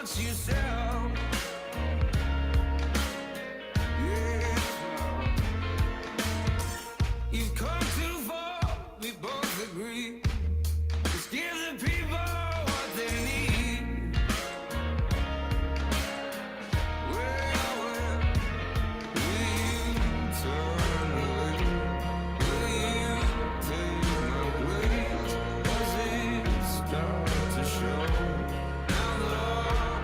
what you sell. Yeah. You've come too far, we both agree. Just give the people what they need. Well, will you turn away? Will you take my place? Does it start to show? Now the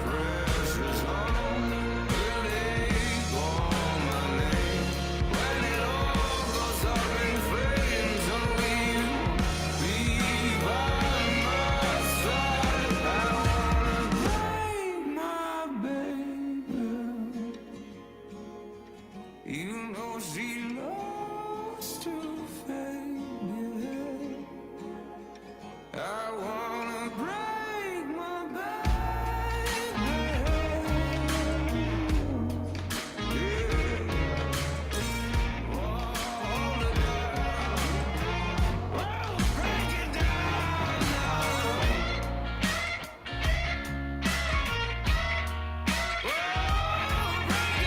pressure's on. Will they call my name? When it all goes up in flames, oh, will you be by my side? I wanna break my baby. You know she loves to fade, yeah. I wanna break my baby, yeah. Hold it down, oh, break it down now. Oh, break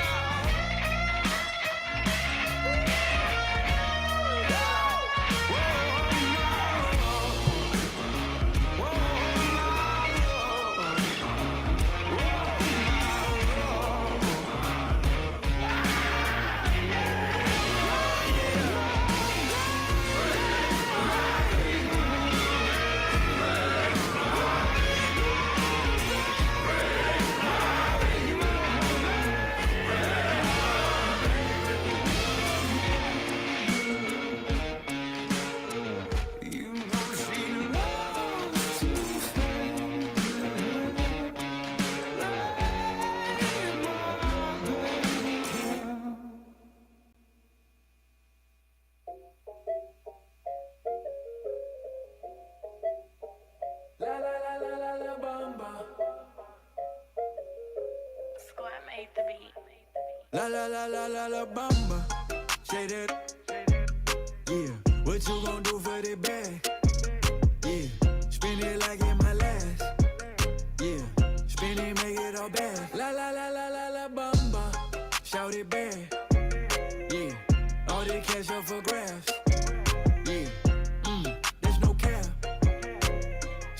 You know she loves to fade, la la la la la la bamba. Squad made the beat. La la la la la la bamba. Say that. Yeah. What you gon' do for the bag? Yeah. Spin it like it my last. Yeah. Spin it, make it all bad. La la la la la la bamba. Shout it back. Yeah. All the cash up for grabs. Yeah. There's no cap.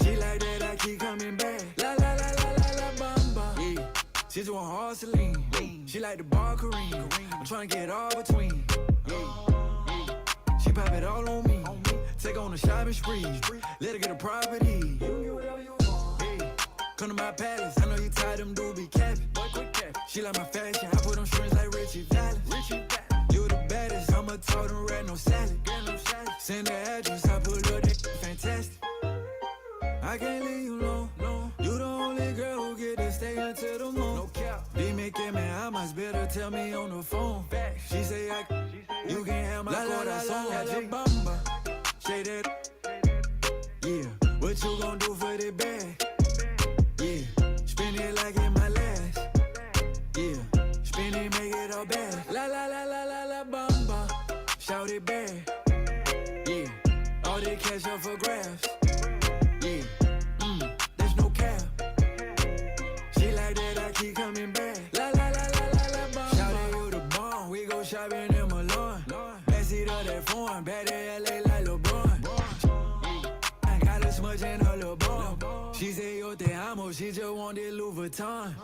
She like that, I keep coming back. La la la la la la bamba. Yeah. She just want hard Celine. She like the bar Kareem. I'm tryna get all between. Yeah. She pop it all on me. Take on a shopping spree. Let her get a property. Hey, come to my palace. I know you tired them dudes be capping. She like my fashion. I put on strings like Richie Valens. You the baddest. I'ma told them red, no salad. Send the address. I pull up that fantastic. I can't leave you alone. You the only girl who get to stay until the moon. No cap. Dime que me amas, better tell me on the phone. She say you can have my corazón. La la bamba. Say that. Yeah. What you gon' do for the bag? Yeah. Spin it like it my last. Yeah. Spin it, make it all bad. La la la la la la bamba. Shout it back. Yeah. All the cash up for grabs. Yeah. There's no cap. She like that, I keep coming back. La la la la la la bamba. Shout it, you the bomb. We go shopping in Milan. Backseat of that foreign. Bad at LA like LeBron. I got as much in her little bum. She say yo te amo. She just want that Louis Vuitton.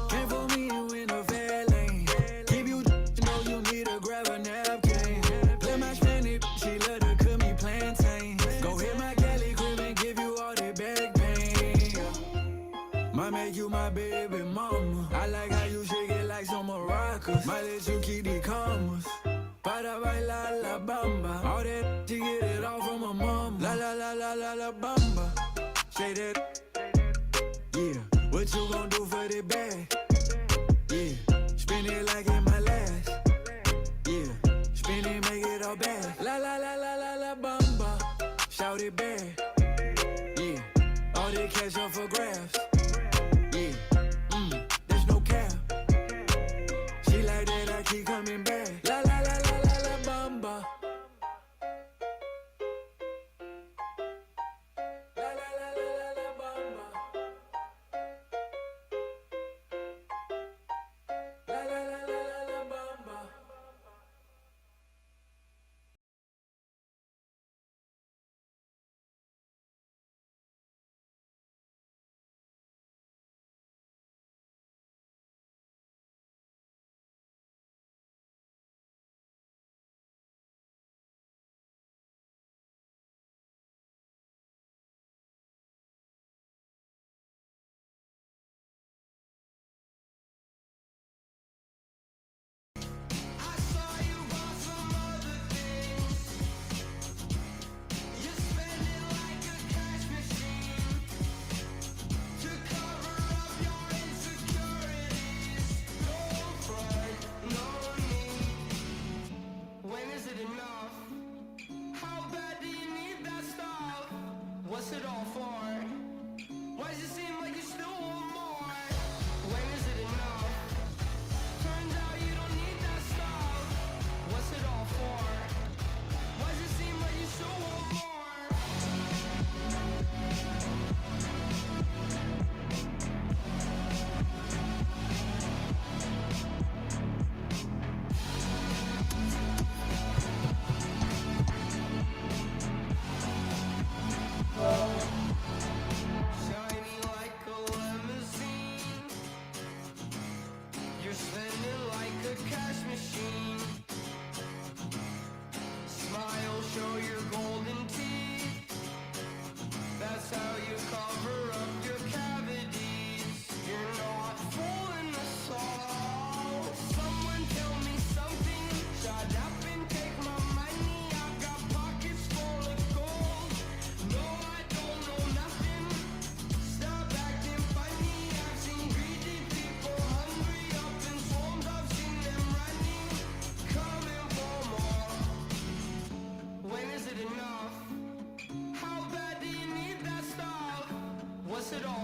Came for me, you in the fair lane. Keep you know you need to grab a napkin. Play my Spanish, she love to cook me plantain. Go hit my Cali crib and give you all the back pain. Might make you my baby mama. I like how you shake it like some maracas. Might let you keep the commas. Para bailar la bamba. All that she get it all from her mama. La la la la la la bamba. Say that. Yeah. What you gon' do for the bag? Yeah. Spin it like it my last. Yeah. Spin it, make it all bad. La la la la la la bamba. Shout it back. Yeah. All the cash up for grabs. Yeah. There's no cap. She like that, I keep coming back. La la la la la la bamba. La la la la la la bamba.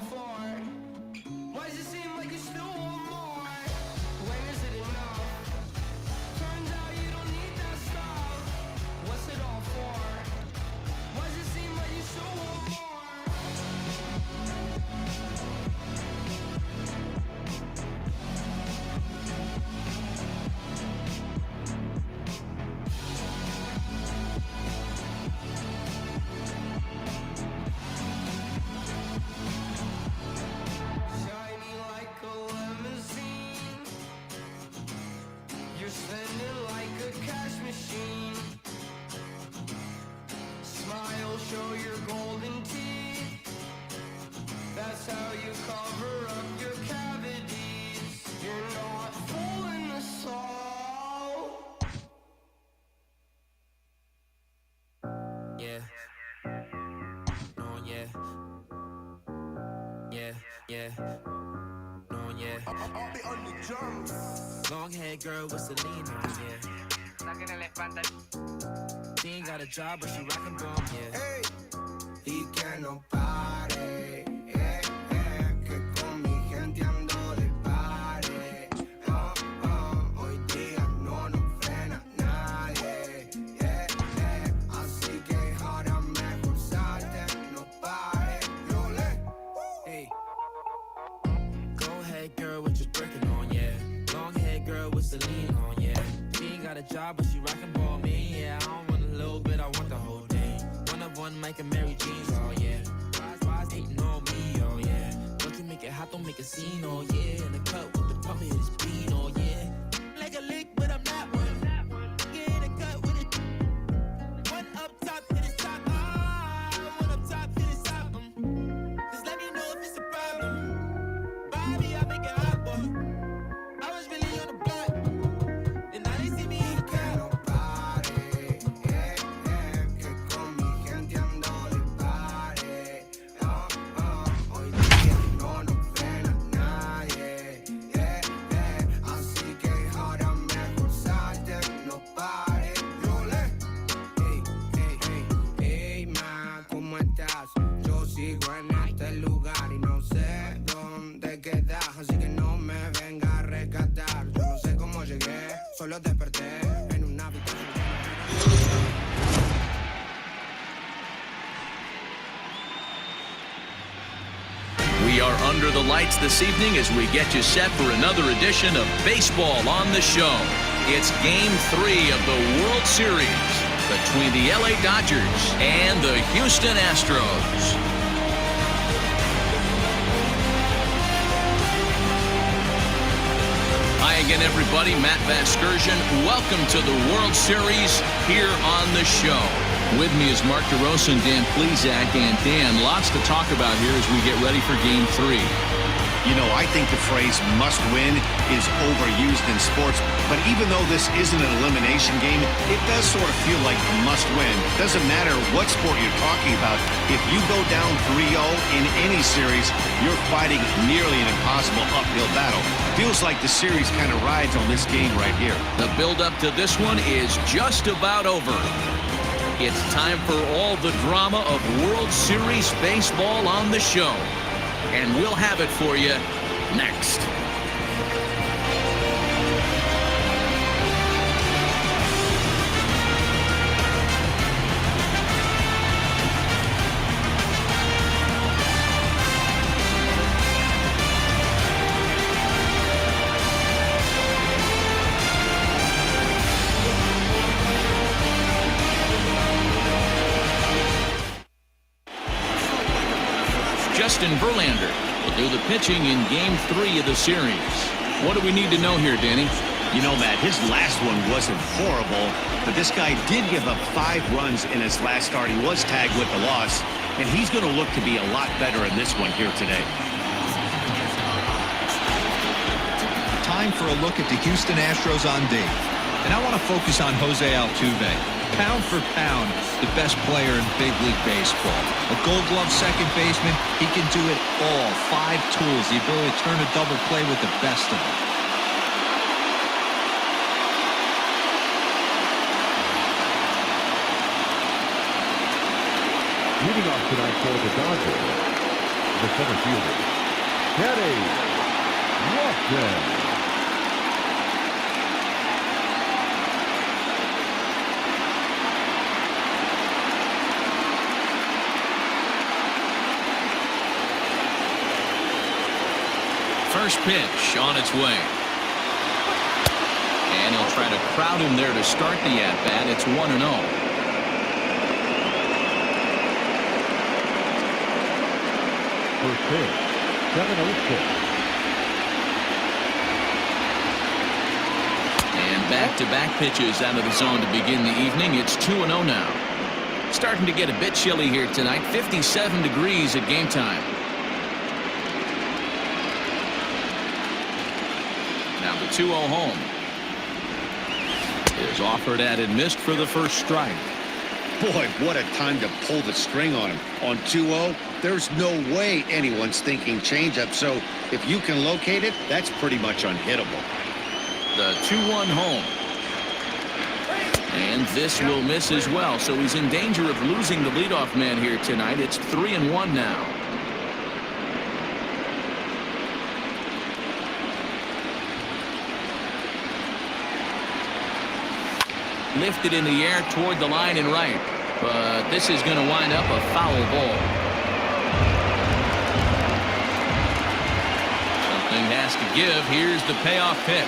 for? Why does it seem like you still want more? When is it enough? Turns out you don't need that stuff. What's it all for? Why does it seem like you still want more? Shiny like a limousine. You're spending like a cash machine. Smile, show your golden teeth. That's how you cover up your cavities. You're not fooling us all. Yeah. Oh yeah. Yeah, yeah. Oh yeah. I'll be on the drums. Long hair girl with Celine on, yeah. She ain't got a job, but she rockin' bomb, yeah. Hey. Y que no pare, que con mi gente ando de pare. Hoy día no nos frena nadie. Así que ahora mejor salte, no pare, no le. Hey. Go ahead, girl, with your Birkin on, yeah. Long hair girl with Celine on, yeah. She ain't got a job, but she rockin' ball me, yeah. I don't want a little bit, I want the whole thing. One of one, Mike and Mary Jeans, oh yeah. Why's hating on me, oh yeah. Don't you make it hot, don't make a scene, oh yeah. In the cut with the pump, his bean, oh yeah. Like a lick, but I'm not one. Get in the cut with it. One up top to the top, one up top to the top. Just let me know if it's a problem. Bobby, I make it hot, boy. I was really on the block, and now they see me. Que no pare, que con mi gente ando de pare. Hoy día no nos frena nadie. Así que ahora mejor salte, no pare, no le. Hey, ma, ¿cómo estás? Yo sigo en este lugar y no sé dónde quedas, así que no me venga a rescatar. Yo no sé cómo llegué, solo desperté en una habitación. We are under the lights this evening as we get you set for another edition of Baseball on the Show. It's Game 3 of the World Series between the LA Dodgers and the Houston Astros. Hi again, everybody. Matt Vasgersian. Welcome to the World Series here on the show. With me is Mark DeRosa and Dan Plesac. And Dan, lots to talk about here as we get ready for Game 3. You know, I think the phrase must win is overused in sports, but even though this isn't an elimination game, it does sort of feel like a must win. Doesn't matter what sport you're talking about. If you go down 3-0 in any series, you're fighting nearly an impossible uphill battle. Feels like the series kind of rides on this game right here. The build-up to this one is just about over. It's time for all the drama of World Series baseball on the show. And we'll have it for you next. Justin Verlander will do the pitching in Game 3 of the series. What do we need to know here, Danny? You know, Matt, his last one wasn't horrible, but this guy did give up 5 runs in his last start. He was tagged with the loss, and he's going to look to be a lot better in this one here today. Time for a look at the Houston Astros on D. And I want to focus on Jose Altuve. Pound for pound, the best player in big league baseball. A Gold Glove second baseman, he can do it all. 5 tools, the ability to turn a double play with the best of them. Leading off tonight for the Dodgers, the center fielder, Teddy Ruffin. First pitch on its way. And he'll try to crowd him there to start the at-bat. It's 1-0. First pitch, 7-0 pitch. And back-to-back pitches out of the zone to begin the evening. It's 2-0 now. Starting to get a bit chilly here tonight. 57 degrees at game time. Now the 2-0 home is offered at and missed for the first strike. Boy, what a time to pull the string on him. On 2-0, there's no way anyone's thinking changeup. So if you can locate it, that's pretty much unhittable. The 2-1 home. And this will miss as well. So he's in danger of losing the leadoff man here tonight. It's 3-1 now. Lifted in the air toward the line and right. But this is going to wind up a foul ball. Something has to give. Here's the payoff pitch.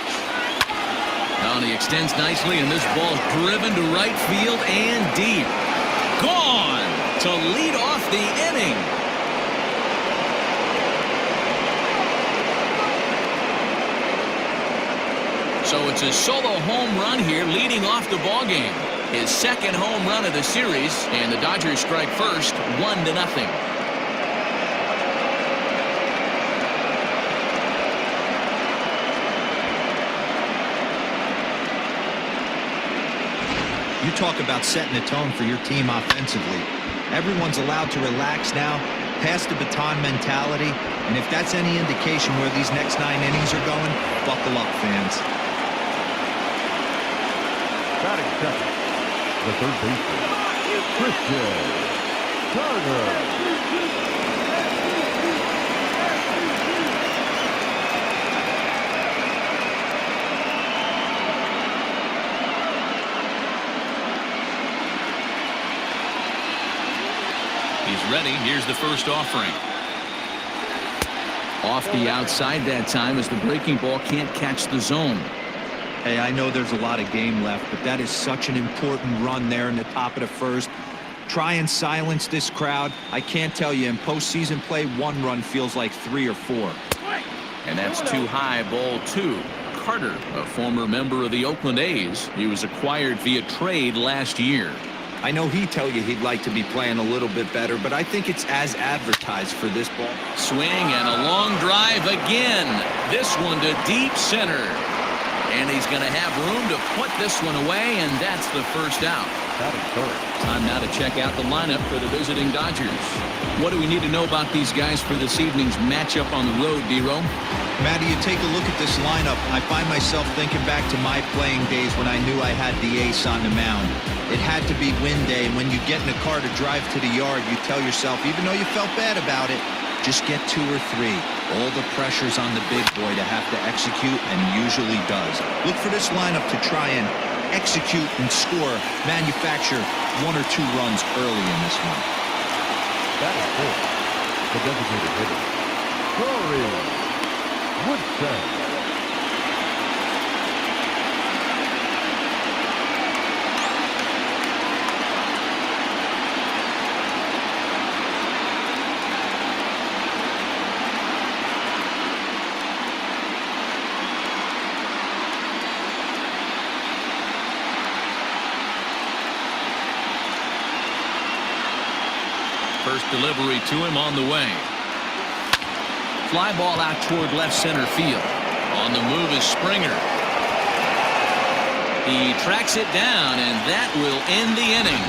Now he extends nicely, and this ball's driven to right field and deep. Gone to lead off the inning. So it's a solo home run here leading off the ballgame. His second home run of the series, and the Dodgers strike first, 1-0. You talk about setting a tone for your team offensively. Everyone's allowed to relax now, pass the baton mentality, and if that's any indication where these next 9 innings are going, buckle up, fans. Batting second, the third baseman, Christian Turner. He's ready. Here's the first offering. Off the outside that time as the breaking ball can't catch the zone. Hey, I know there's a lot of game left, but that is such an important run there in the top of the first. Try and silence this crowd. I can't tell you, in postseason play, 1 run feels like 3 or 4. And that's too high, ball 2. Carter, a former member of the Oakland A's. He was acquired via trade last year. I know he'd tell you he'd like to be playing a little bit better, but I think it's as advertised for this ball. Swing and a long drive again. This one to deep center. And he's going to have room to put this one away, and that's the first out. Time now to check out the lineup for the visiting Dodgers. What do we need to know about these guys for this evening's matchup on the road, D-Row? Matty, you take a look at this lineup. I find myself thinking back to my playing days when I knew I had the ace on the mound. It had to be win day, and when you get in a car to drive to the yard, you tell yourself, even though you felt bad about it, just get 2 or 3. All the pressure's on the big boy to have to execute, and he usually does. Look for this lineup to try and execute and score, manufacture 1 or 2 runs early in this one. That is full. The designated hitter, Corey Woodson. First delivery to him on the way. Fly ball out toward left center field. On the move is Springer. He tracks it down, and that will end the inning.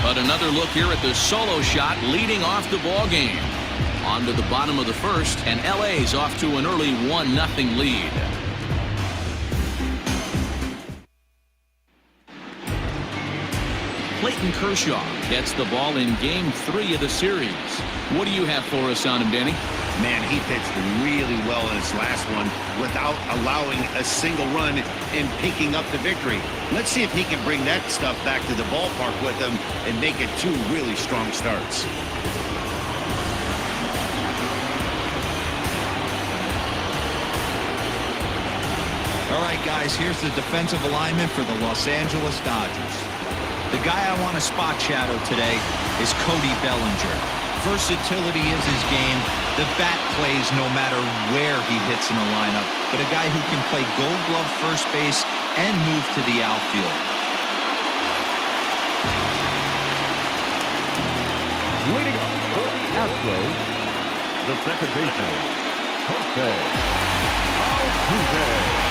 But another look here at the solo shot leading off the ball game. On to the bottom of the first, and LA's off to an early 1-0 lead. Clayton Kershaw gets the ball in Game 3 of the series. What do you have for us on him, Danny? Man, he pitched really well in his last one without allowing a single run and picking up the victory. Let's see if he can bring that stuff back to the ballpark with him and make it 2 really strong starts. All right, guys, here's the defensive alignment for the Los Angeles Dodgers. The guy I want to spot shadow today is Cody Bellinger. Versatility is his game. The bat plays no matter where he hits in the lineup, but a guy who can play Gold Glove first base and move to the outfield. Leading up for the Astros, the second baseman, Jose Altuve.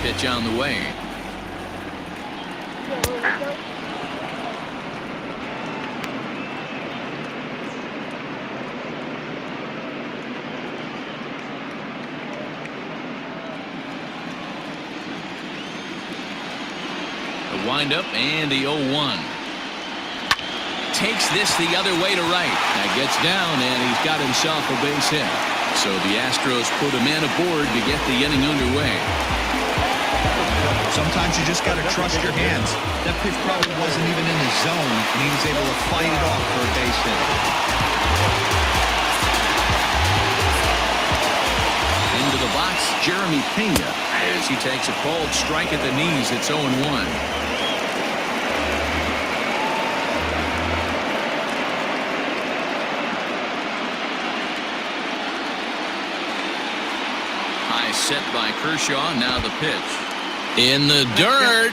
Pitch on the way. The windup and the 0-1. Takes this the other way to right. That gets down and he's got himself a base hit. So the Astros put a man aboard to get the inning underway. Sometimes you just got to trust your hands. That pitch probably wasn't even in the zone, and he was able to fight it off for a base hit. Into the box, Jeremy Pena, as he takes a cold strike at the knees. It's 0-1. High set by Kershaw. Now the pitch. In the dirt.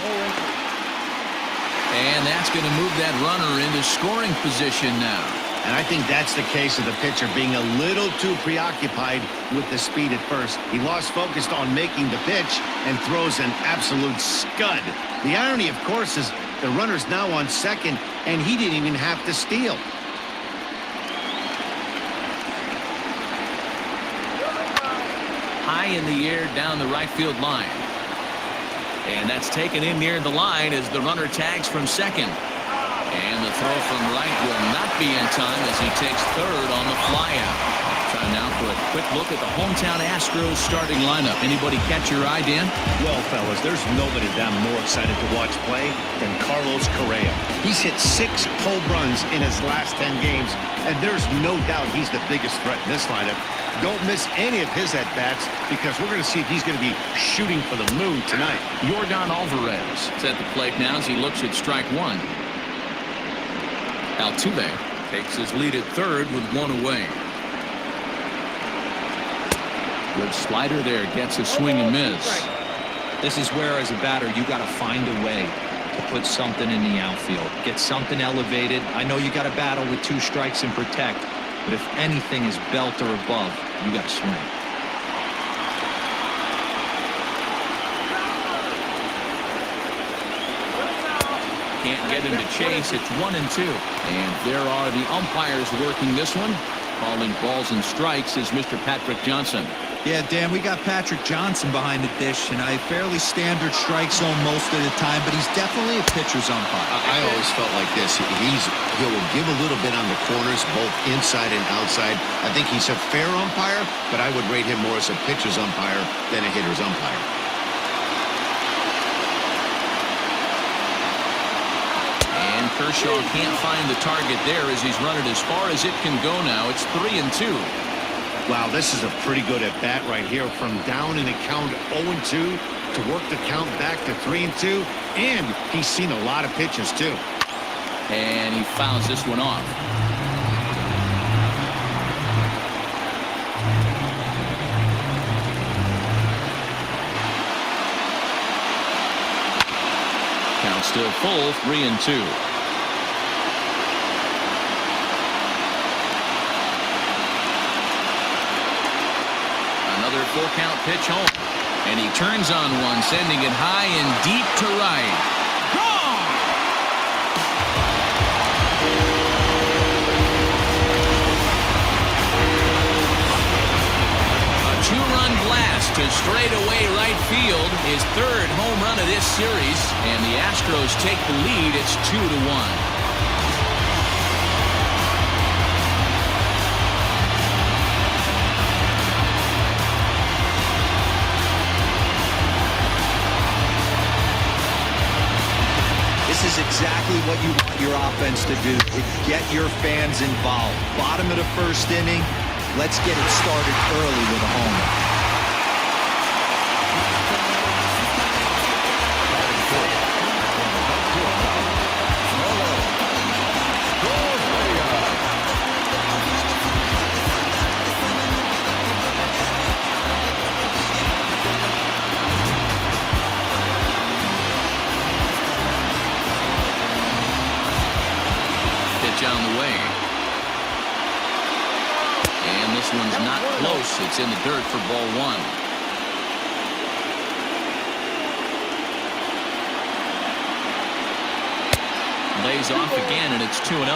And that's going to move that runner into scoring position now. And I think that's the case of the pitcher being a little too preoccupied with the speed at first. He lost focus on making the pitch and throws an absolute scud. The irony, of course, is the runner's now on second, and he didn't even have to steal. High in the air down the right field line. And that's taken in near the line as the runner tags from second. And the throw from right will not be in time as he takes third on the flyout. Time now for a quick look at the hometown Astros starting lineup. Anybody catch your eye, Dan? Well, fellas, there's nobody that I'm more excited to watch play than Carlos Correa. He's hit 6 home runs in his last 10 games, and there's no doubt he's the biggest threat in this lineup. Don't miss any of his at-bats because we're going to see if he's going to be shooting for the moon tonight. Yordan Alvarez is at the plate now as he looks at strike one. Altuve takes his lead at third with 1 away. Good slider there, gets a swing and miss. This is where, as a batter, you got to find a way to put something in the outfield. Get something elevated. I know you got to battle with 2 strikes and protect, but if anything is belt or above, you got to swing. Can't get him to chase. It's 1-2. And there are the umpires working this one. Calling balls and strikes is Mr. Patrick Johnson. Yeah, Dan, we got Patrick Johnson behind the dish, and a fairly standard strike zone most of the time, but he's definitely a pitcher's umpire. I always felt like this. He'll give a little bit on the corners, both inside and outside. I think he's a fair umpire, but I would rate him more as a pitcher's umpire than a hitter's umpire. And Kershaw can't find the target there as he's run it as far as it can go now. It's 3-2. Wow, this is a pretty good at-bat right here from down in a count 0-2 to work the count back to 3-2, and he's seen a lot of pitches too. And he fouls this one off. Count still full, 3-2. Another full count pitch home. And he turns on one, sending it high and deep to right. Gone! to straightaway right field, his third home run of this series, and the Astros take the lead. It's 2-1. This is exactly what you want your offense to do, to get your fans involved. Bottom of the first inning, let's get it started early with a homer. On the way. And this one's not close. It's in the dirt for ball one. Lays off again, and it's 2-0.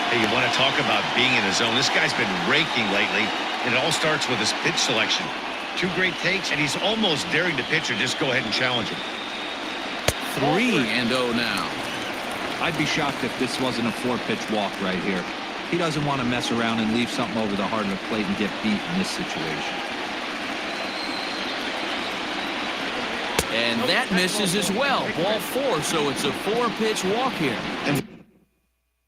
Hey, you want to talk about being in the zone? This guy's been raking lately, and it all starts with his pitch selection. 2 great takes, and he's almost daring to pitch or just go ahead and challenge him. 3-0 now. I'd be shocked if this wasn't a 4-pitch walk right here. He doesn't want to mess around and leave something over the heart of the plate and get beat in this situation. And that misses as well. Ball 4, so it's a 4-pitch walk here. And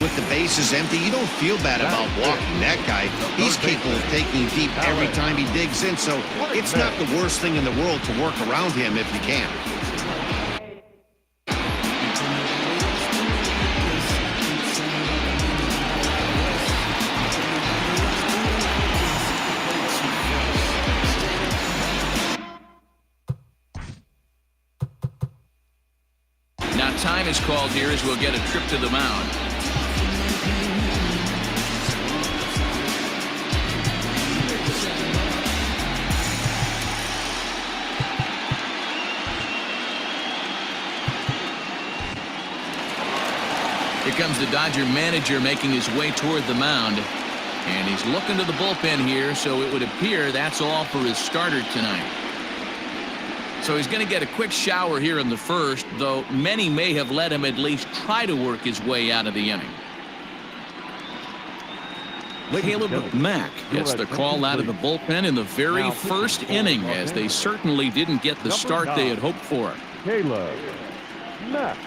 with the bases empty, you don't feel bad about walking that guy. He's capable of taking deep every time he digs in, so it's not the worst thing in the world to work around him if you can. Now time is called here as we'll get a trip to the mound. Here comes the Dodger manager making his way toward the mound. And he's looking to the bullpen here, so it would appear that's all for his starter tonight. So he's going to get a quick shower here in the first, though many may have let him at least try to work his way out of the inning. Caleb Mack gets the call out of the bullpen in the very first inning, as they certainly didn't get the start they had hoped for. Caleb Mack.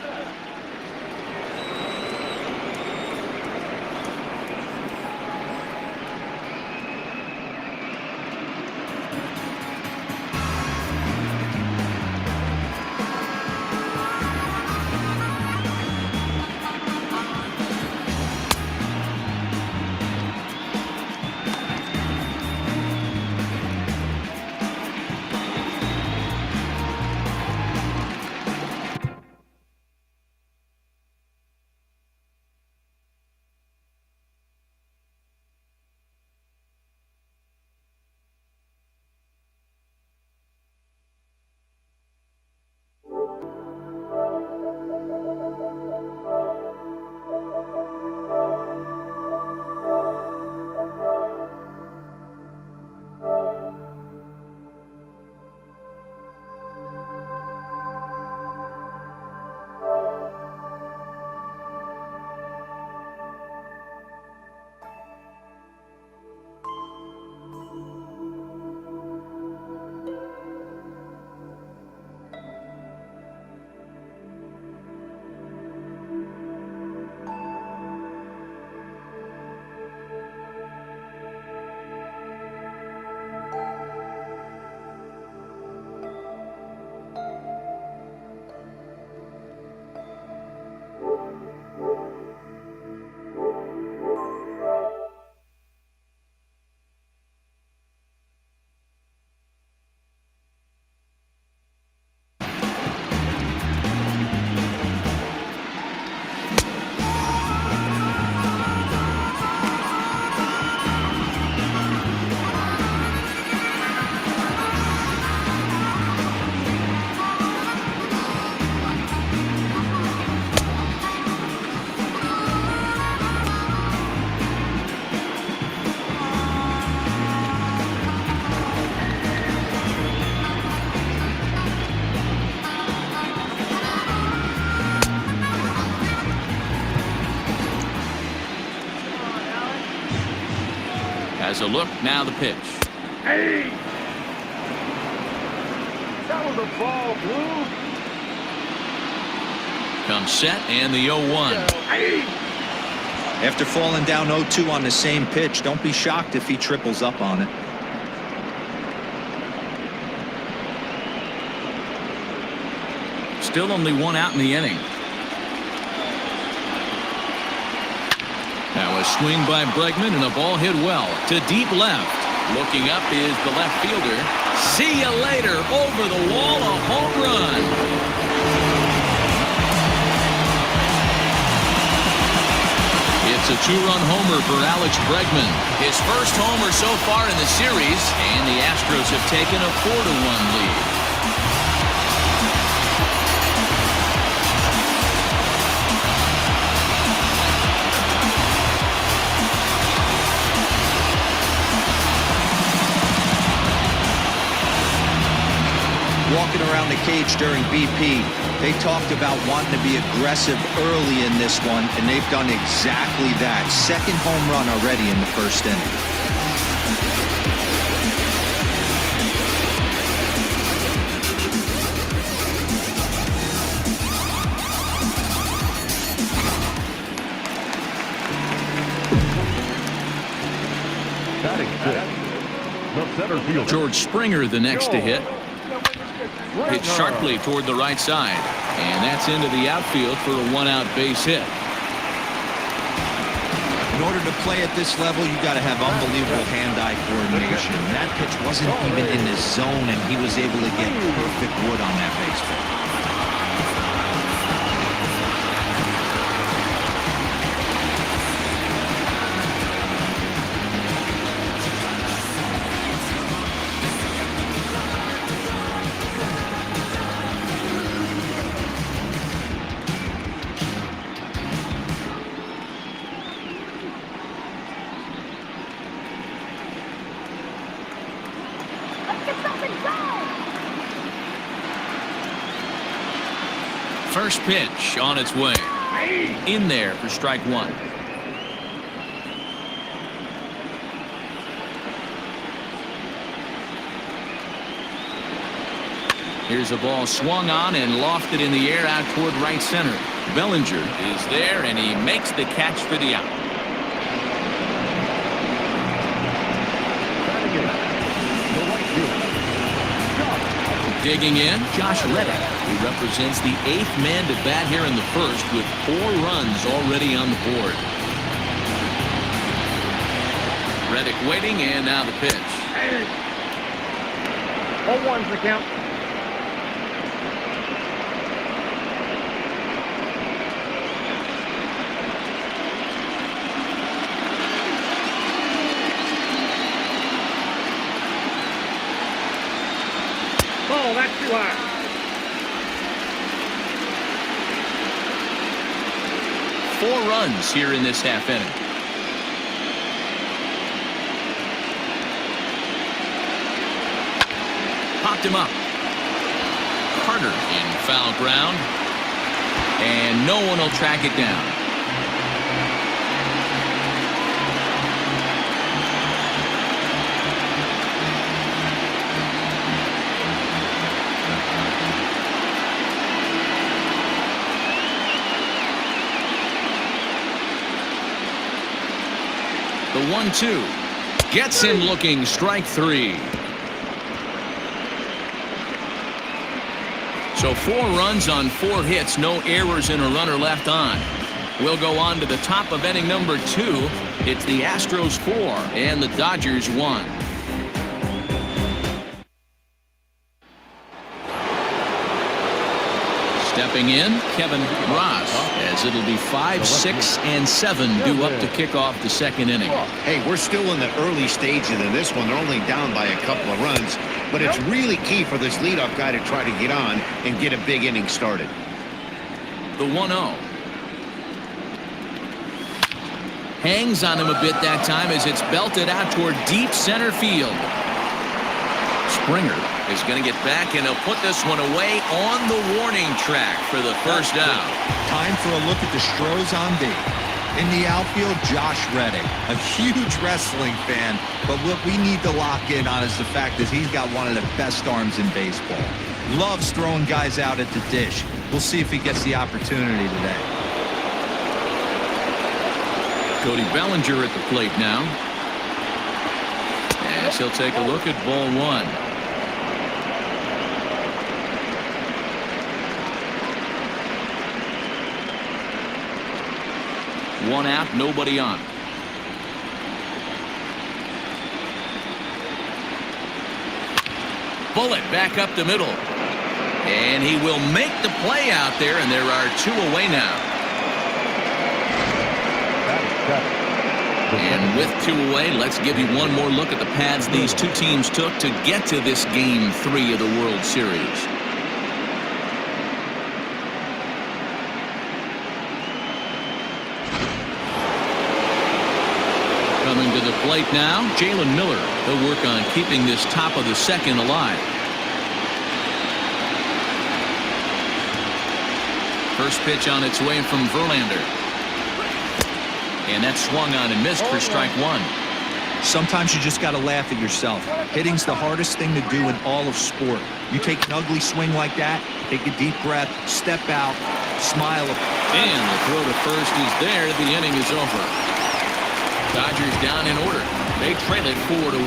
has a look. Now the pitch. Hey! That was a ball, Blue. Comes set and the 0-1. Hey! After falling down 0-2 on the same pitch, don't be shocked if he triples up on it. Still only one out in the inning. Now a swing by Bregman and a ball hit well to deep left. Looking up is the left fielder. See you later. Over the wall, a home run. It's a two-run homer for Alex Bregman. His first homer so far in the series, and the Astros have taken a 4-1 lead. Walking around the cage during BP, they talked about wanting to be aggressive early in this one, and they've done exactly that. Second home run already in the first inning. Batting fifth. The center fielder. George Springer the next to hit. Hit sharply toward the right side, and that's into the outfield for a one-out base hit. In order to play at this level, you got to have unbelievable hand-eye coordination. That pitch wasn't even in his zone, and he was able to get perfect wood on that baseball. First pitch on its way. In there for strike one. Here's a ball swung on and lofted in the air out toward right center. Bellinger is there, and he makes the catch for the out. Digging in, Josh Reddick, who represents the 8th man to bat here in the first with 4 runs already on the board. Reddick waiting, and now the pitch. 0-1's the count. Oh, that's too high. Four runs here in this half inning. Popped him up. Carter in foul ground. And no one will track it down. The 1-2 gets him looking. Strike 3. So 4 runs on 4 hits, no errors and a runner left on. We'll go on to the top of inning number 2. It's the Astros 4 and the Dodgers 1. Stepping in, Kevin Ross, as it'll be 5, 6, and 7 due up to kick off the second inning. Hey, we're still in the early stages of this one. They're only down by a couple of runs, but it's really key for this leadoff guy to try to get on and get a big inning started. The 1-0. Hangs on him a bit that time as it's belted out toward deep center field. Springer is going to get back, and he'll put this one away on the warning track for the first out. Time for a look at the Astros on D. In the outfield, Josh Reddick, a huge wrestling fan, but what we need to lock in on is the fact that he's got one of the best arms in baseball. Loves throwing guys out at the dish. We'll see if he gets the opportunity today. Cody Bellinger at the plate now. As he'll take a look at ball one. One out, nobody on. Bullet back up the middle. And he will make the play out there, and there are two away now. And with two away, let's give you one more look at the paths these two teams took to get to this Game 3 of the World Series. Coming to the plate now, Jalen Miller. He'll work on keeping this top of the second alive. First pitch on its way from Verlander. And that swung on and missed for strike one. Sometimes you just got to laugh at yourself. Hitting's the hardest thing to do in all of sport. You take an ugly swing like that, take a deep breath, step out, smile. And the throw to first is there. The inning is over. Dodgers down in order. They trail it 4-1.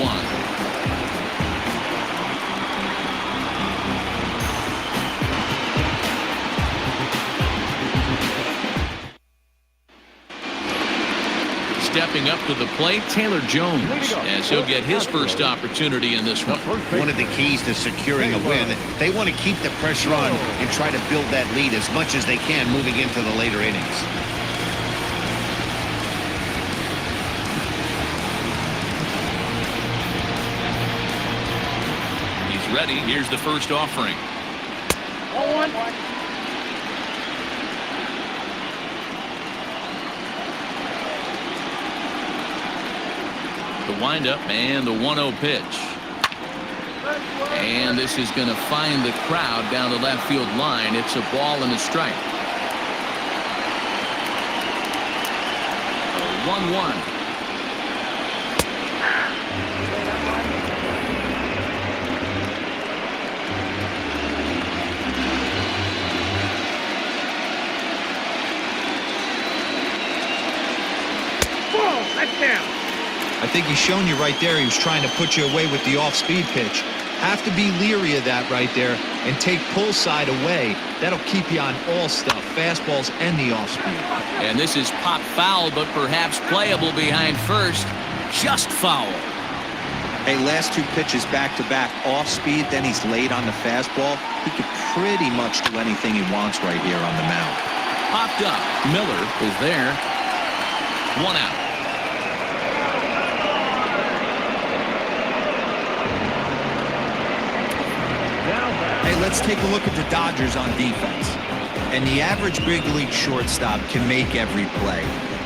Stepping up to the plate, Taylor Jones, as he'll get his first opportunity in this one. One of the keys to securing a win, they want to keep the pressure on and try to build that lead as much as they can moving into the later innings. He's ready. Here's the first offering. 0-1. The windup and the 1-0 pitch. And this is going to find the crowd down the left field line. It's a ball and a strike. 1-1. I think he's shown you right there he was trying to put you away with the off-speed pitch. Have to be leery of that right there and take pull side away. That'll keep you on all stuff, fastballs and the off-speed. And this is pop foul, but perhaps playable behind first. Just foul. Hey, last two pitches back-to-back off-speed, then he's late on the fastball. He could pretty much do anything he wants right here on the mound. Popped up. Miller is there. One out. Hey, let's take a look at the Dodgers on defense. And the average big league shortstop can make every play.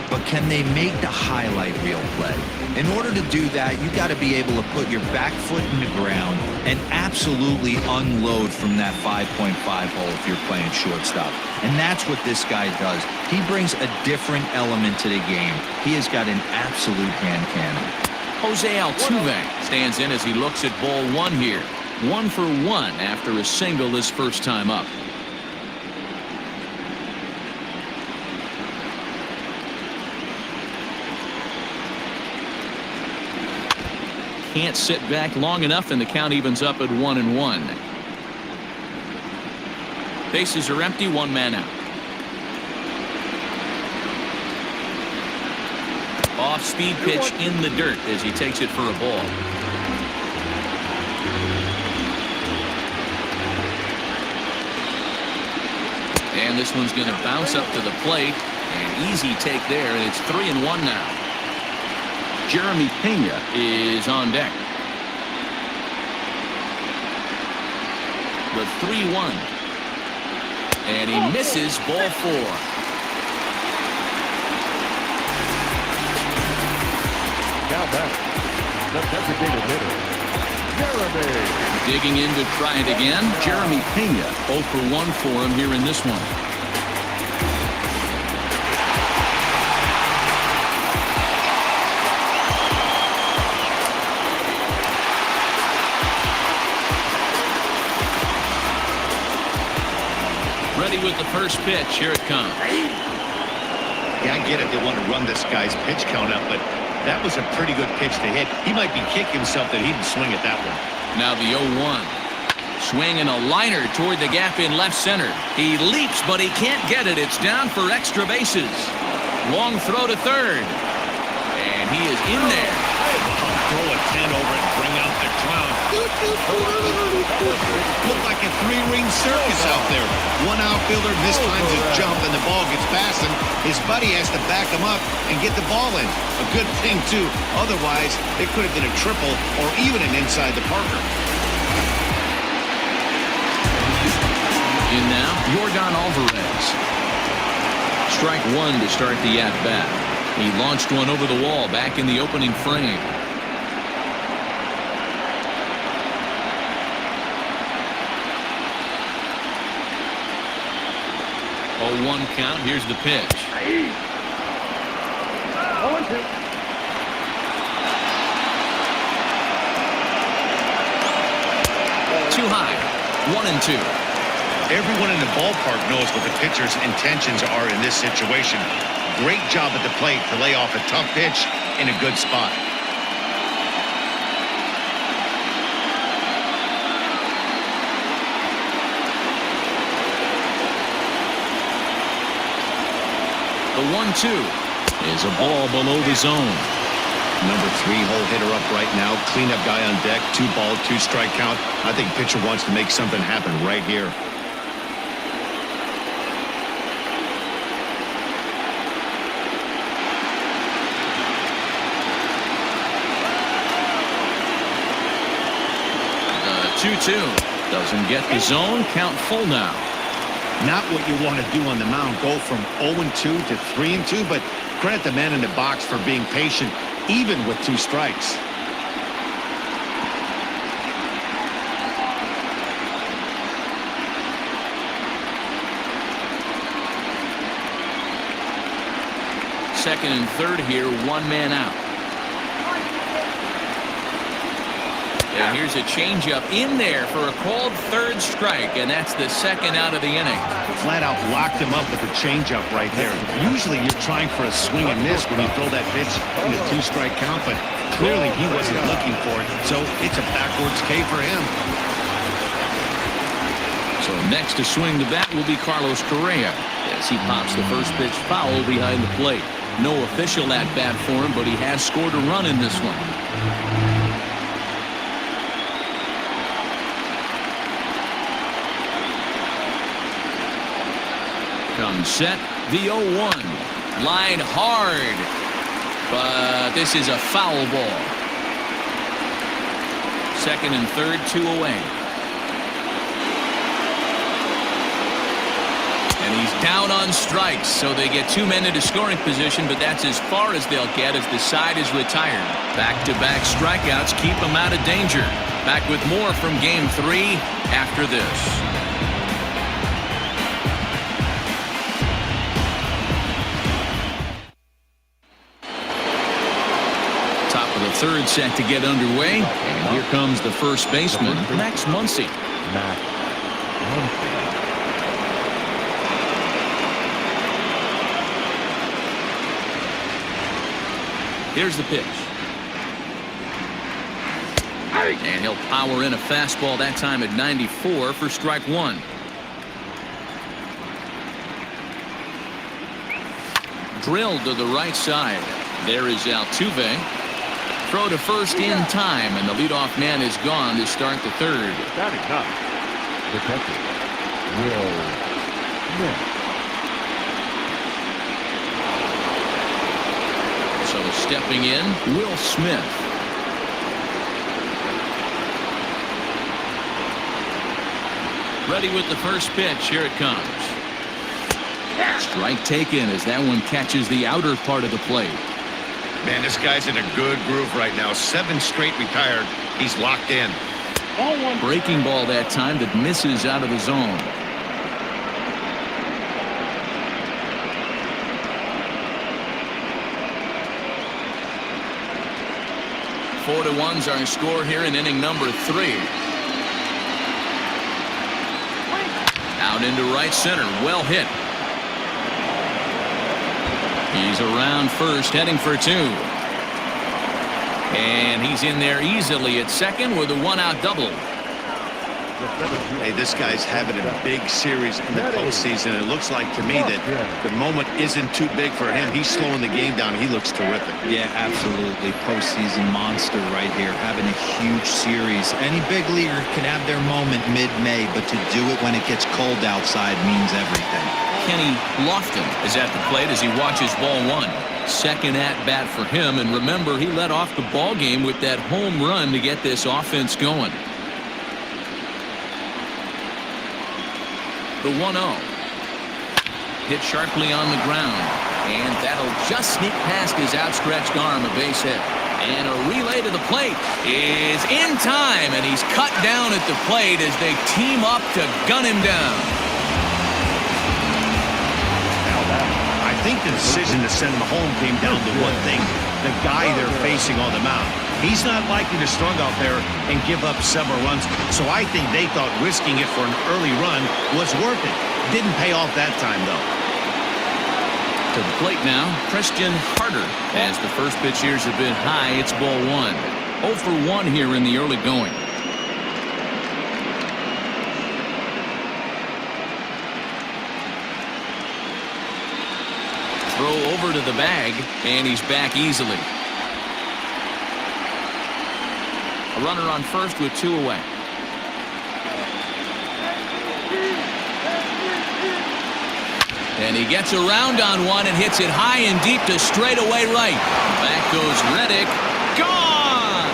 But can they make the highlight reel play? In order to do that, you got to be able to put your back foot in the ground and absolutely unload from that 5.5 hole if you're playing shortstop. And that's what this guy does. He brings a different element to the game. He has got an absolute hand cannon. Jose Altuve stands in as he looks at ball one here. 1 for 1 after a single his first time up. Can't sit back long enough, and the count evens up at 1-1. Bases are empty, one man out. Off-speed pitch in the dirt as he takes it for a ball. And this one's going to bounce up to the plate. An easy take there, and it's 3-1 now. Jeremy Pena is on deck. The 3-1. And he misses ball 4. Now back, the designated hitter, Jeremy. Digging in to try it again. Jeremy Pena, 0 for 1 for him here in this one. Ready with the first pitch. Here it comes. Yeah, I get it. They want to run this guy's pitch count up, but that was a pretty good pitch to hit. He might be kicking himself that he didn't swing at that one. Now the 0-1. Swinging a liner toward the gap in left center. He leaps, but he can't get it. It's down for extra bases. Long throw to third. And he is in there. Throw a 10 over and bring out the clown. Looked like a three-ring circus out there. One outfielder mistimes his jump and the ball gets past him. His buddy has to back him up and get the ball in. A good thing, too. Otherwise, it could have been a triple or even an inside the Parker. In now, Yordan Alvarez. Strike one to start the at-bat. He launched one over the wall back in the opening frame. 0-1 count. Here's the pitch. 0-2. Too high. 1-2. Everyone in the ballpark knows what the pitcher's intentions are in this situation. Great job at the plate to lay off a tough pitch in a good spot. The 1-2 is a ball below the zone. Number 3 hole hitter up right now. Cleanup guy on deck. 2-ball, 2-strike count. I think pitcher wants to make something happen right here. The 2-2 doesn't get the zone. Count full now. Not what you want to do on the mound. Go from 0-2 to 3-2, but credit the man in the box for being patient, even with 2 strikes. Second and third here, one man out. And here's a changeup in there for a called third strike, and that's the second out of the inning. Flat out locked him up with a changeup right there. Usually you're trying for a swing and miss when you throw that pitch in a 2-strike count, but clearly he wasn't looking for it, so it's a backwards K for him. So next to swing the bat will be Carlos Correa as he pops the first pitch foul behind the plate. No official at bat for him, but he has scored a run in this one. Comes set, the 0-1. Line hard, but this is a foul ball. Second and third, 2 away. And he's down on strikes, so they get 2 men into scoring position, but that's as far as they'll get as the side is retired. Back-to-back strikeouts keep them out of danger. Back with more from Game 3 after this. Third set to get underway, and here comes the first baseman, Max Muncy. Here's the pitch. And he'll power in a fastball that time at 94 for strike one. Drilled to the right side. There is Altuve. Throw to first in time, and the leadoff man is gone to start the third. Standing up, the catcher, Will Smith. So stepping in, Will Smith. Ready with the first pitch. Here it comes. Strike taken as that one catches the outer part of the plate. Man, this guy's in a good groove right now. 7 straight retired. He's locked in. Breaking ball that time that misses out of the zone. Four to one's our score here in inning number 3. Out One into right center. Well hit. He's around first, heading for two. And he's in there easily at second with a one-out double. Hey, this guy's having a big series in the postseason. It looks like to me that the moment isn't too big for him. He's slowing the game down. He looks terrific. Yeah, absolutely. Postseason monster right here, having a huge series. Any big leaguer can have their moment mid-May, but to do it when it gets cold outside means everything. Kenny Lofton is at the plate as he watches ball one. Second at bat for him, and remember, he led off the ball game with that home run to get this offense going. The 1-0. Hit sharply on the ground, and that'll just sneak past his outstretched arm, a base hit. And a relay to the plate is in time, and he's cut down at the plate as they team up to gun him down. I think the decision to send him home came down to one thing: the guy they're facing on the mound. He's not likely to struggle out there and give up several runs, so I think they thought risking it for an early run was worth it. Didn't pay off that time, though. To the plate now, Christian Harder. As the first pitch years have been high, it's ball one. 0 for 1 here in the early going. Throw over to the bag, and he's back easily. A runner on first with 2 away. And he gets around on one and hits it high and deep to straightaway right. Back goes Reddick. Gone!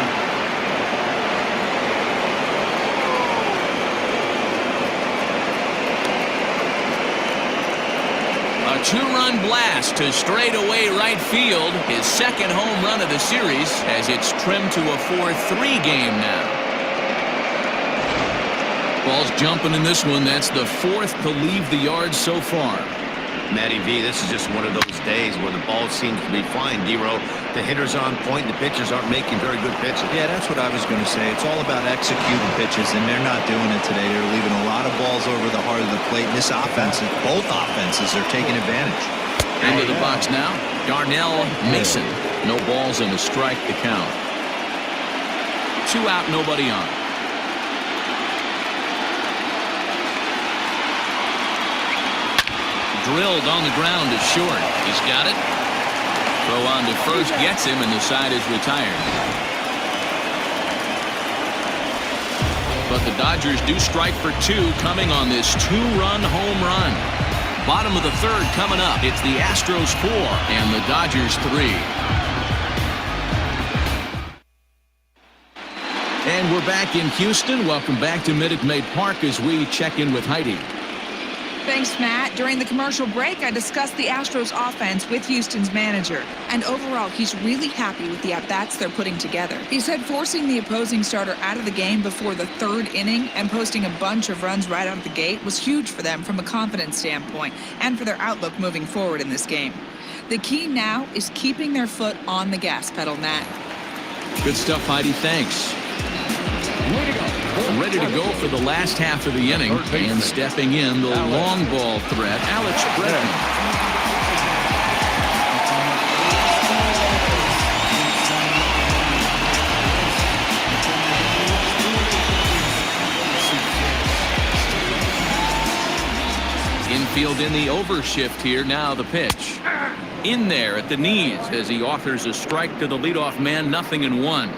A 2-run blast to straightaway right field. His second home run of the series as it's trimmed to a 4-3 game now. Ball's jumping in this one. That's the 4th to leave the yard so far. Matty V, this is just one of those days where the ball seems to be flying, D-Row. The hitters are on point, and the pitchers aren't making very good pitches. Yeah, that's what I was going to say. It's all about executing pitches, and they're not doing it today. They're leaving a lot of balls over the heart of the plate. And this offense, both offenses are taking advantage. Into the box now, Darnell Mason. No balls and a strike to count. 2 out, nobody on. Drilled on the ground to short. He's got it. Throw on to first gets him, and the side is retired. But the Dodgers do strike for 2 coming on this 2-run home run. Bottom of the 3rd coming up. It's the Astros 4 and the Dodgers 3. And we're back in Houston. Welcome back to Minute Maid Park as we check in with Heidi. Thanks, Matt. During the commercial break, I discussed the Astros offense with Houston's manager. And overall, he's really happy with the at-bats they're putting together. He said forcing the opposing starter out of the game before the 3rd inning and posting a bunch of runs right out of the gate was huge for them from a confidence standpoint and for their outlook moving forward in this game. The key now is keeping their foot on the gas pedal, Matt. Good stuff, Heidi. Thanks. Ready to go for the last half of the inning, and stepping in the long ball threat, Alex Bregman. Infield in the overshift here. Now the pitch. In there at the knees as he offers a strike to the leadoff man. 0-1.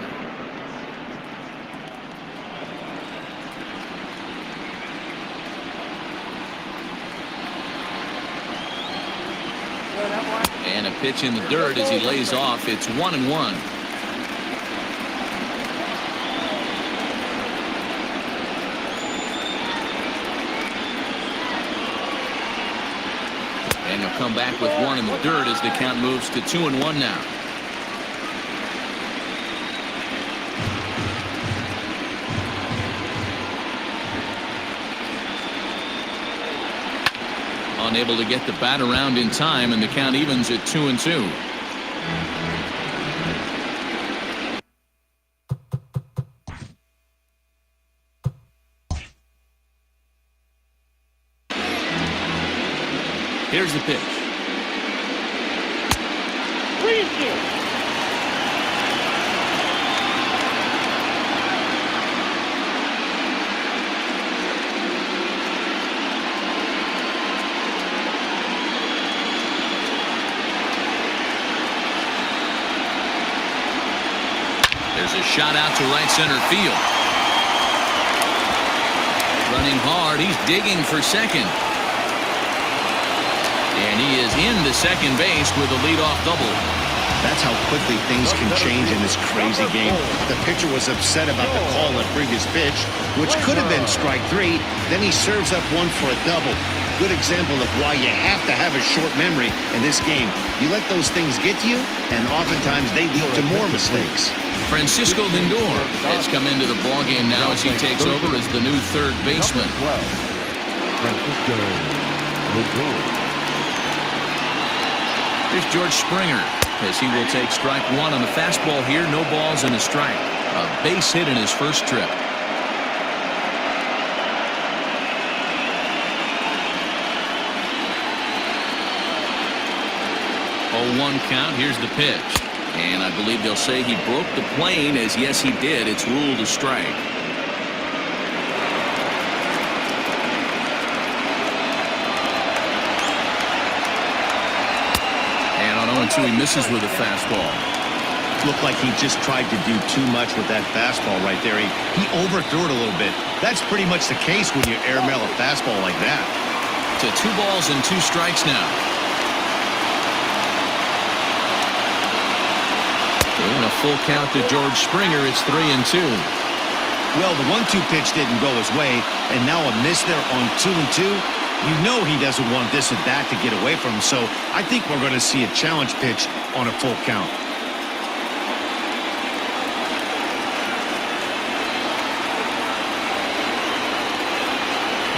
And a pitch in the dirt as he lays off. It's 1-1. And he'll come back with 1 in the dirt as the count moves to 2-1 now. Unable to get the bat around in time, and the count evens at 2-2. Here's the pitch. There's a shot out to right center field. Running hard, he's digging for second. And he is into second base with a leadoff double. That's how quickly things can change in this crazy game. The pitcher was upset about the call on the previous pitch, which could have been strike three. Then he serves up one for a double. Good example of why you have to have a short memory in this game. You let those things get to you, and oftentimes they lead to more mistakes. Francisco Lindor has come into the ballgame now as he takes over as the new third baseman. Francisco Lindor. Here's George Springer as he will take strike one on the fastball here. No balls and a strike. A base hit in his first trip. 0-1 count. Here's the pitch. And I believe they'll say he broke the plane, as yes he did. It's ruled a strike. And on 0-2 he misses with a fastball. Looked like he just tried to do too much with that fastball right there. He overthrew it a little bit. That's pretty much the case when you airmail a fastball like that. To 2 balls and 2 strikes now. And a full count to George Springer. It's 3-2. Well, the 1-2 pitch didn't go his way, and now a miss there on 2-2. You know he doesn't want this at bat to get away from him, so I think we're going to see a challenge pitch on a full count.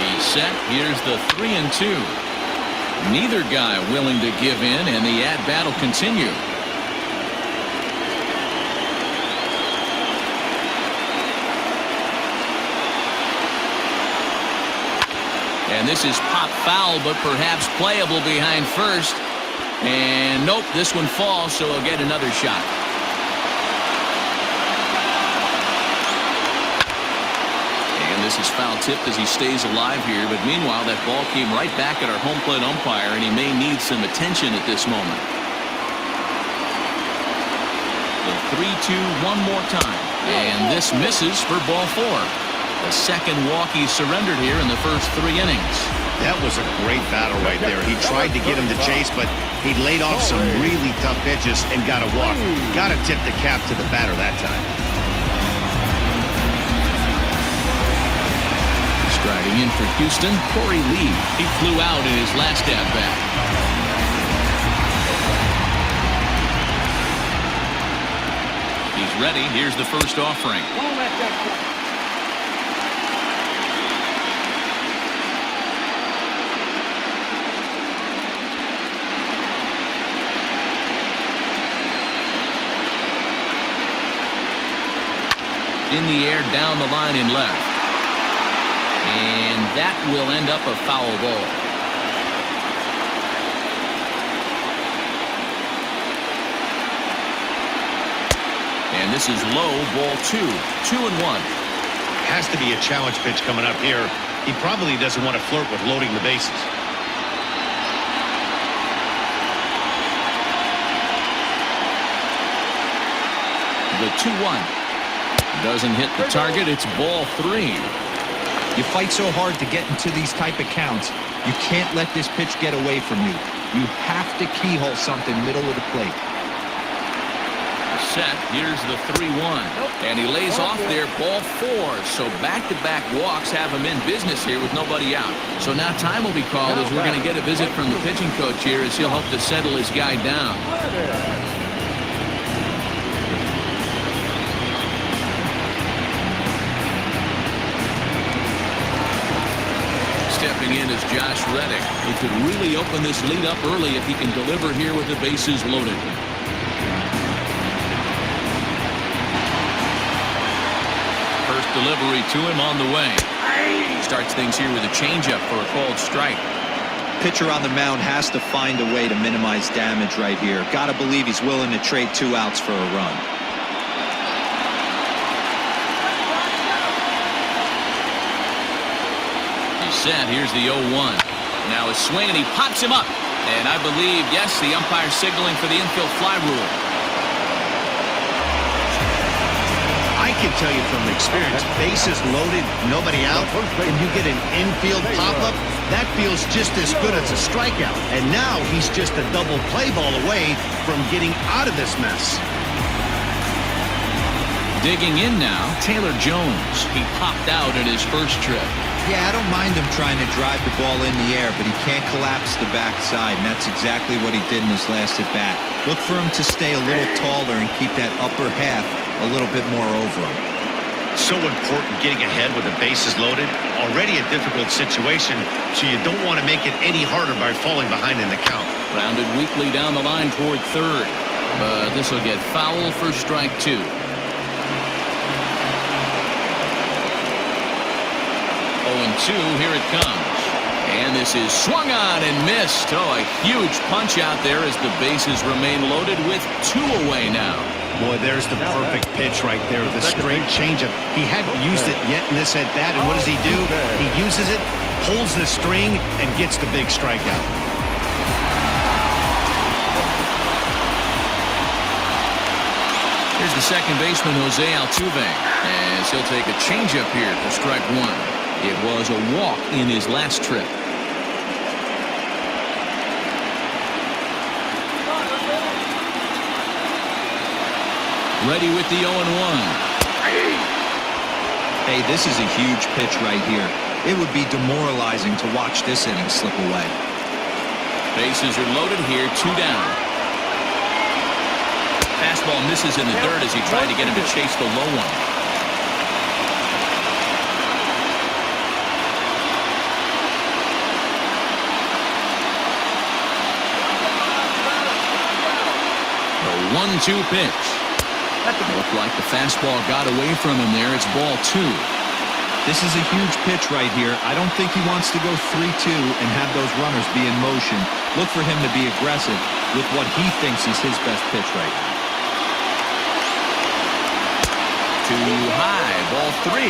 He's set. Here's the 3-2. Neither guy willing to give in, and the at-bat will continue. And this is pop foul, but perhaps playable behind first. And nope, this one falls, so he'll get another shot. And this is foul tipped as he stays alive here. But meanwhile, that ball came right back at our home plate umpire, and he may need some attention at this moment. The 3-2 one more time. And this misses for ball 4. The second walk he surrendered here in the first 3 innings. That was a great battle right there. He tried to get him to chase, but he laid off some really tough pitches and got a walk. Got to tip the cap to the batter that time. Striding in for Houston, Corey Lee. He flew out in his last at-bat. He's ready. Here's the first offering. In the air, down the line in left. And that will end up a foul ball. And this is low, ball 2. 2-1. Has to be a challenge pitch coming up here. He probably doesn't want to flirt with loading the bases. The 2-1. Doesn't hit the target. It's ball 3. You fight so hard to get into these type of counts. You can't let this pitch get away from you. You have to keyhole something middle of the plate. Set. Here's the 3-1. And he lays off there, ball 4. So back-to-back walks have him in business here with nobody out. So now time will be called as we're going to get a visit from the pitching coach here as he'll hope to settle his guy down. Stepping in is Josh Reddick. He could really open this lead up early if he can deliver here with the bases loaded. First delivery to him on the way. Starts things here with a changeup for a called strike. Pitcher on the mound has to find a way to minimize damage right here. Got to believe he's willing to trade 2 outs for a run. He's set. Here's the 0-1. Now a swing, and he pops him up. And I believe, yes, the umpire signaling for the infield fly rule. I can tell you from experience, bases loaded, nobody out, and you get an infield pop-up, that feels just as good as a strikeout. And now he's just a double play ball away from getting out of this mess. Digging in now, Taylor Jones. He popped out in his first trip. Yeah, I don't mind him trying to drive the ball in the air, but he can't collapse the backside, and that's exactly what he did in his last at-bat. Look for him to stay a little taller and keep that upper half a little bit more over him. So important getting ahead with the bases loaded. Already a difficult situation, so you don't want to make it any harder by falling behind in the count. Grounded weakly down the line toward third. But this will get foul for strike 2. 0-2, here it comes. And this is swung on and missed. Oh, a huge punch out there as the bases remain loaded with 2 away now. Boy, there's the perfect pitch right there. The straight changeup. He hadn't used it yet in this at-bat, and what does he do? He uses it, pulls the string, and gets the big strikeout. Here's the second baseman, Jose Altuve. And he'll take a changeup here for strike 1. It was a walk in his last trip. Ready with the 0-1. Hey, this is a huge pitch right here. It would be demoralizing to watch this inning slip away. Bases are loaded here, 2 down. Fastball misses in the dirt as he tried to get him to chase the low one. The 1-2 pitch. Looked like the fastball got away from him there. It's ball 2. This is a huge pitch right here. I don't think he wants to go 3-2 and have those runners be in motion. Look for him to be aggressive with what he thinks is his best pitch right now. Too high, ball 3.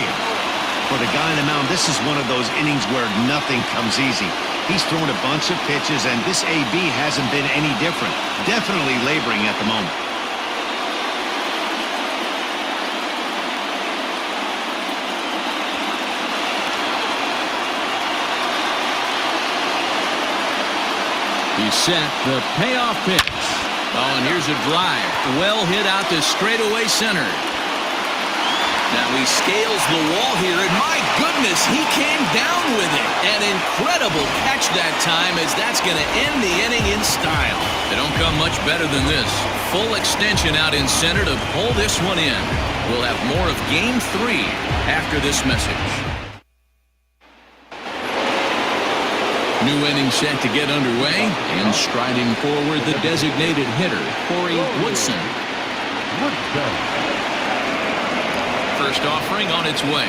For the guy on the mound, this is one of those innings where nothing comes easy. He's thrown a bunch of pitches, and this AB hasn't been any different. Definitely laboring at the moment. He's set the payoff pitch. Oh, and here's a drive. Well hit out to straightaway center. Now he scales the wall here, and my goodness, he came down with it. An incredible catch that time, as that's going to end the inning in style. They don't come much better than this. Full extension out in center to pull this one in. We'll have more of Game 3 after this message. New inning set to get underway, and striding forward the designated hitter, Corey Woodson. First offering on its way.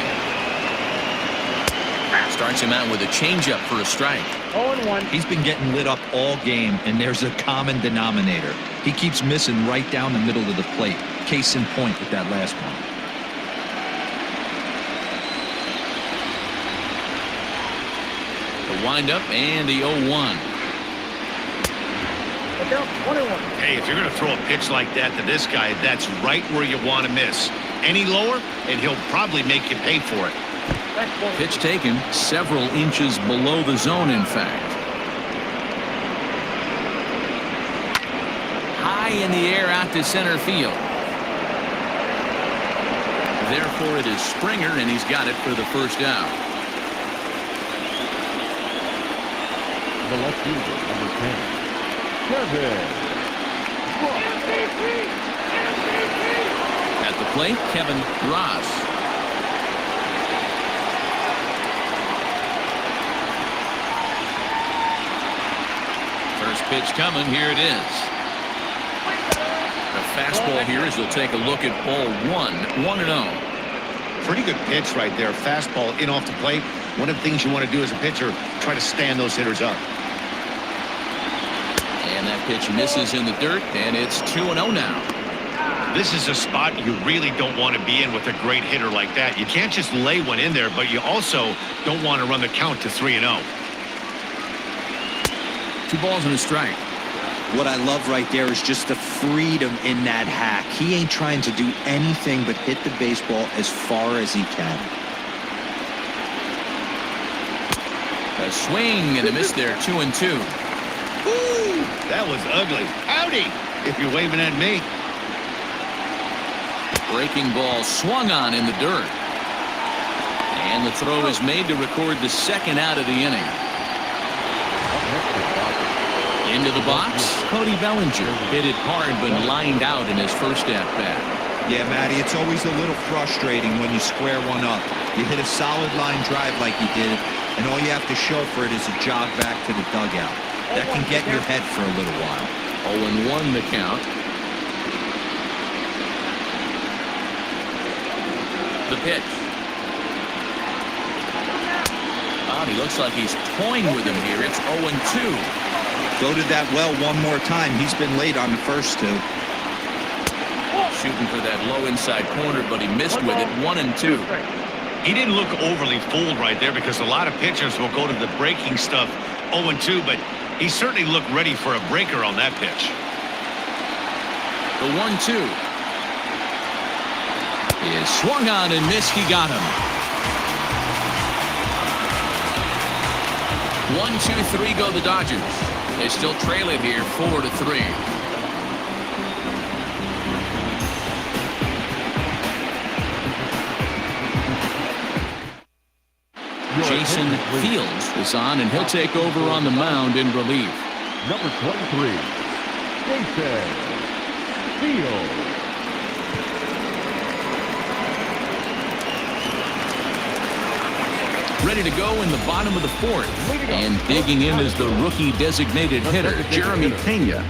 Starts him out with a changeup for a strike. 0-1. He's been getting lit up all game, and there's a common denominator. He keeps missing right down the middle of the plate. Case in point with that last one. The windup and the 0-1. Hey, if you're going to throw a pitch like that to this guy, that's right where you want to miss. Any lower, and he'll probably make you pay for it. Pitch taken several inches below the zone, in fact. High in the air out to center field. Therefore, it is Springer, and he's got it for the first out. The left fielder, number 10, Kevin. At the plate, Kevin Ross. First pitch coming. Here it is. The fastball here as he'll take a look at ball 1-0. Pretty good pitch right there. Fastball in off the plate. One of the things you want to do as a pitcher, try to stand those hitters up. Pitch misses in the dirt, and it's 2-0 now. This is a spot you really don't want to be in with a great hitter like that. You can't just lay one in there, but you also don't want to run the count to 3-0. 2 balls and a strike. What I love right there is just the freedom in that hack. He ain't trying to do anything but hit the baseball as far as he can. A swing and a miss there, 2-2. Ooh, that was ugly. Howdy, if you're waving at me. Breaking ball swung on in the dirt. And the throw is made to record the second out of the inning. Into the box, Cody Bellinger hit it hard but lined out in his first at-bat. Yeah, Matty, it's always a little frustrating when you square one up. You hit a solid line drive like you did, and all you have to show for it is a jog back to the dugout. That can get in your head for a little while. 0-1 the count. The pitch. Oh, he looks like he's toying with him here. It's 0-2. Go to that well one more time. He's been late on the first 2. Shooting for that low inside corner, but he missed with it. 1-2. He didn't look overly fooled right there because a lot of pitchers will go to the breaking stuff 0-2, but he certainly looked ready for a breaker on that pitch. The 1-2 is swung on and missed. He got him. 1-2-3 go the Dodgers. They still trail it here 4-3. Jason Fields is on, and he'll take over on the mound in relief. Number 23, Jason Fields. Ready to go in the bottom of the 4th. And digging in is the rookie designated hitter, Jeremy Pena.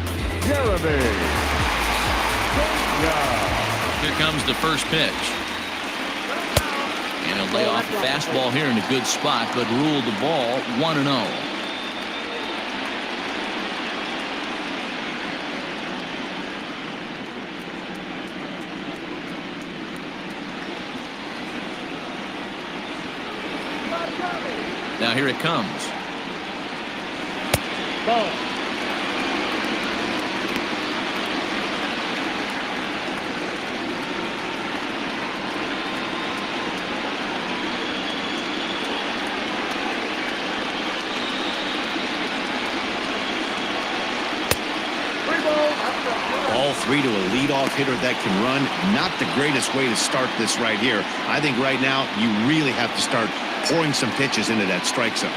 Here comes the first pitch. And he'll lay off the fastball here in a good spot, but ruled the ball 1-0. Now here it comes. Ball. Ball 3 to a leadoff hitter that can run. Not the greatest way to start this right here. I think right now you really have to start pouring some pitches into that strike zone.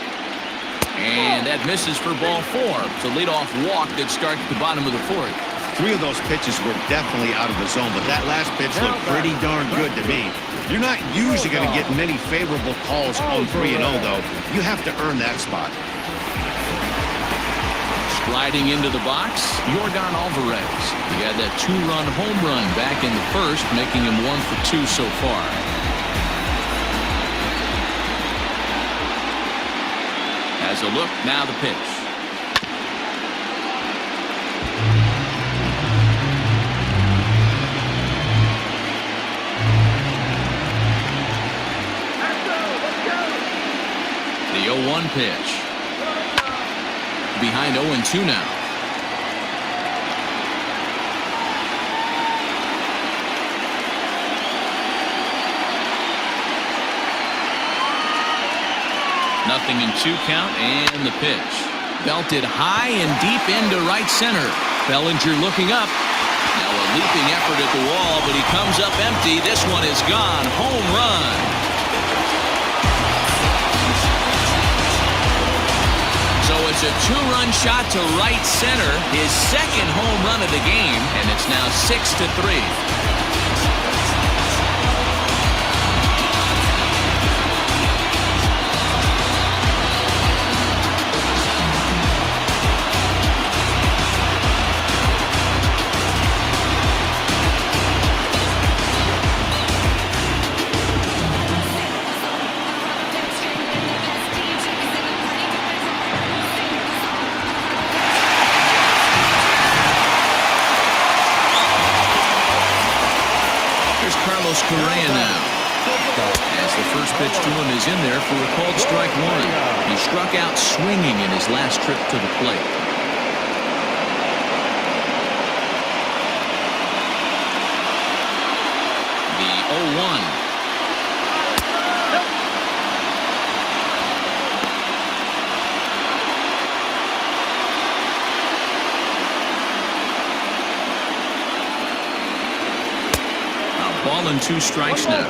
And that misses for ball 4. It's a leadoff walk that starts the bottom of the 4th. 3 of those pitches were definitely out of the zone, but that last pitch looked pretty darn good to me. You're not usually going to get many favorable calls on 3-0, though. You have to earn that spot. Sliding into the box, Yordan Alvarez. He had that 2-run home run back in the first, making him 1 for 2 so far. As a look, now the pitch. The 0-1 pitch. Behind 0-2 now. Nothing in 2 count, and the pitch. Belted high and deep into right center. Bellinger looking up. Now a leaping effort at the wall, but he comes up empty. This one is gone. Home run. So it's a 2-run shot to right center. His second home run of the game, and it's now 6-3. pitch to him is in there for a called strike one. He struck out swinging in his last trip to the plate. The 0-1. Ball and 2 strikes now.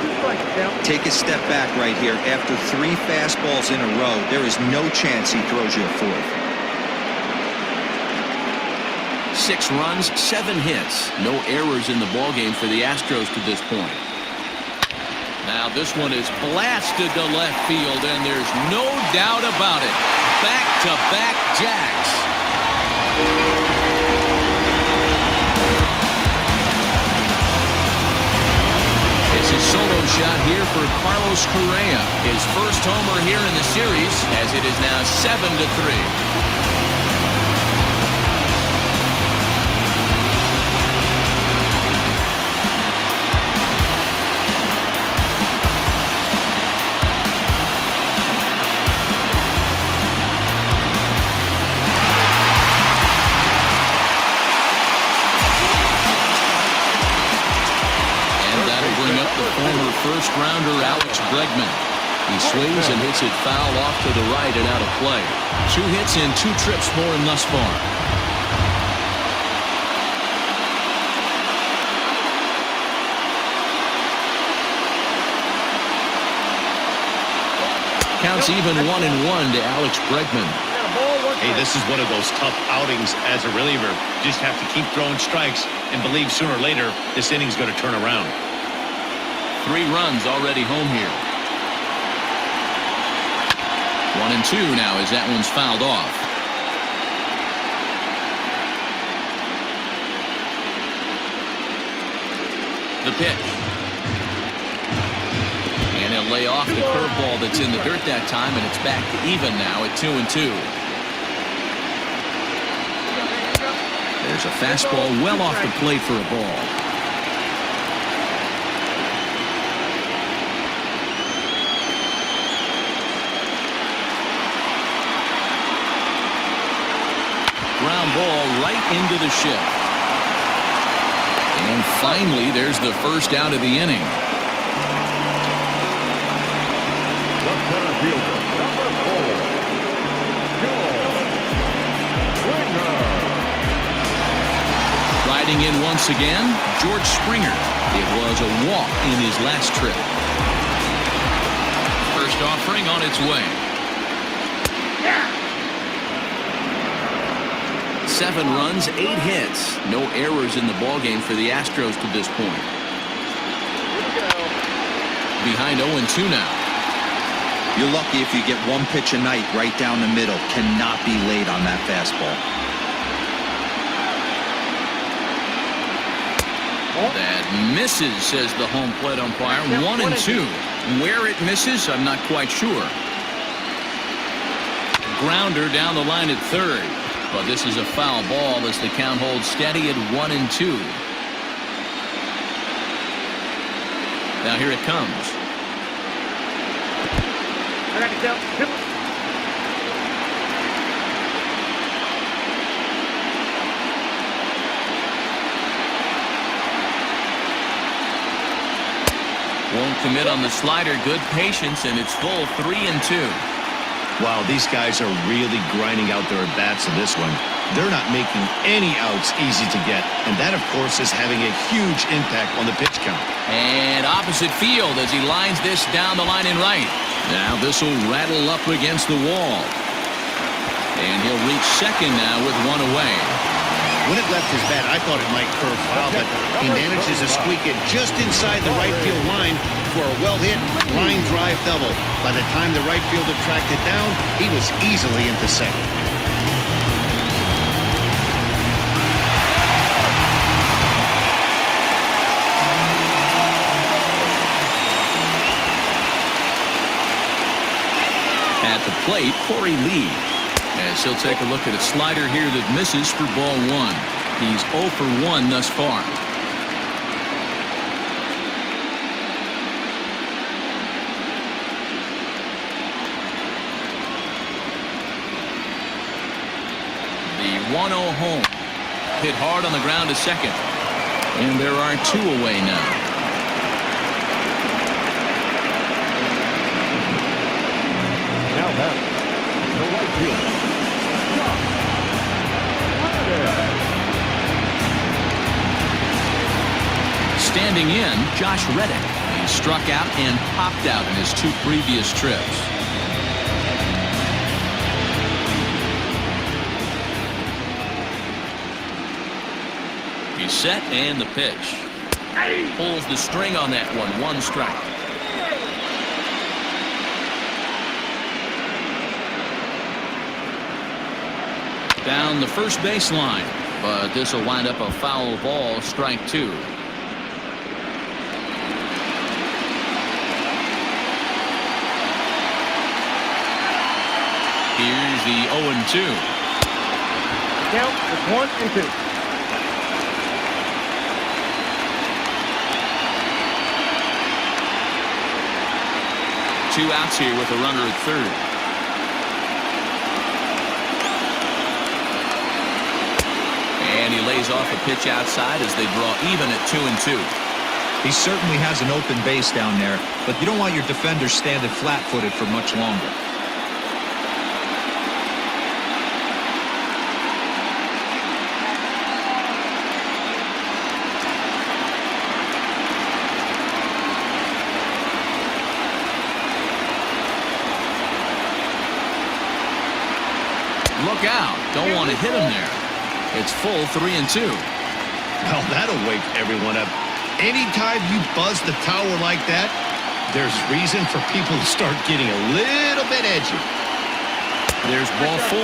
Take a step back right here. After 3 fastballs in a row, there is no chance he throws you a 4th. 6 runs, 7 hits. No errors in the ballgame for the Astros to this point. Now this one is blasted to left field, and there's no doubt about it. Back-to-back jacks. It's a solo shot here for Carlos Correa. His first homer here in the series, as it is now 7-3. Former first-rounder Alex Bregman. He swings and hits it foul off to the right and out of play. 2 hits in 2 trips for him thus far. Counts even 1-1 to Alex Bregman. Hey, this is one of those tough outings as a reliever. Just have to keep throwing strikes and believe sooner or later this inning's going to turn around. 3 runs already home here. 1-2 now as that one's fouled off. The pitch. And he'll lay off the curveball that's in the dirt that time, and it's back to even now at 2-2. There's a fastball well off the plate for a ball. Ground ball right into the shift. And finally, there's the first out of the inning. The center fielder, number 4, Springer. Riding in once again, George Springer. It was a walk in his last trip. First offering on its way. 7 runs, 8 hits. No errors in the ballgame for the Astros to this point. Behind 0-2 now. You're lucky if you get 1 pitch a night right down the middle. Cannot be late on that fastball. That misses, says the home plate umpire. 1-2. Where it misses, I'm not quite sure. Grounder down the line at third. But this is a foul ball as the count holds steady at 1-2. Now here it comes. Won't commit on the slider. Good patience, and it's full 3-2. Wow, these guys are really grinding out their at-bats in this one. They're not making any outs easy to get, and that, of course, is having a huge impact on the pitch count. And opposite field as he lines this down the line in right. Now this will rattle up against the wall. And he'll reach second now with 1 away. When it left his bat, I thought it might curve foul, but he manages to squeak it just inside the right field line for a well-hit line drive double. By the time the right fielder tracked it down, he was easily into second. At the plate, Corey Lee. As he'll take a look at a slider here that misses for ball 1. He's 0 for 1 thus far. 1-0 home. Hit hard on the ground to second. And there are 2 away now. Now back, the right fielder, Standing in, Josh Reddick. He struck out and popped out in his 2 previous trips. He's set and the pitch. Pulls the string on that one. 1 strike. Down the first baseline, but this will wind up a foul ball. Strike 2. Here's the 0-2. count is 1-2. 2 outs here with a runner at third. And he lays off a pitch outside as they draw even at 2-2. He certainly has an open base down there, but you don't want your defenders standing flat-footed for much longer. Look out. Don't want to hit him there. It's full 3-2. Well, that'll wake everyone up. Anytime you buzz the tower like that, there's reason for people to start getting a little bit edgy. There's ball 4.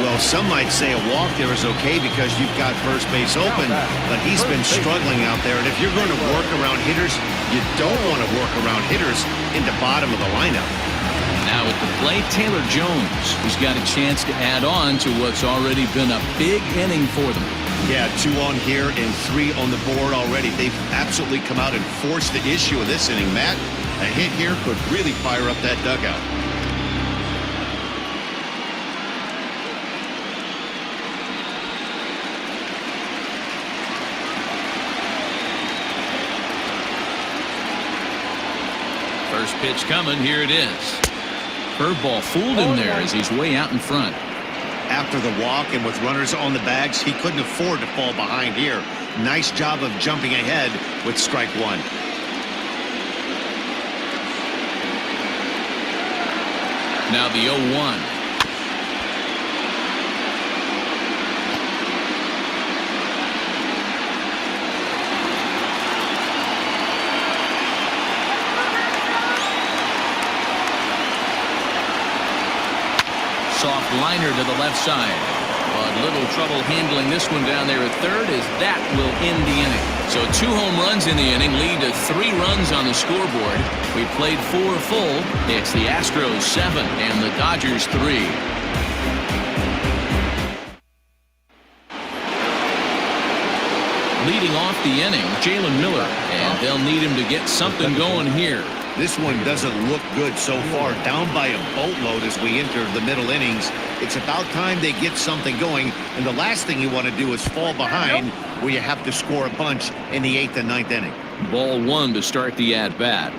Well, some might say a walk there is okay because you've got first base open, but he's been struggling out there. And if you're going to work around hitters, you don't want to work around hitters in the bottom of the lineup. Now at the plate, Taylor Jones, who's got a chance to add on to what's already been a big inning for them. Yeah, 2 on here and 3 on the board already. They've absolutely come out and forced the issue of this inning, Matt. A hit here could really fire up that dugout. First pitch coming. Here it is. Curveball fooled him there as he's way out in front. After the walk and with runners on the bags, he couldn't afford to fall behind here. Nice job of jumping ahead with strike 1. Now the 0-1. Soft liner to the left side, but little trouble handling this one down there at third as that will end the inning. So 2 home runs in the inning lead to 3 runs on the scoreboard. We played 4 full. It's the Astros 7 and the Dodgers 3. Leading off the inning, Jalen Miller, and they'll need him to get something going here. This one doesn't look good so far. Down by a boatload as we enter the middle innings. It's about time they get something going. And the last thing you want to do is fall behind where you have to score a bunch in the 8th and 9th inning. Ball 1 to start the at-bat.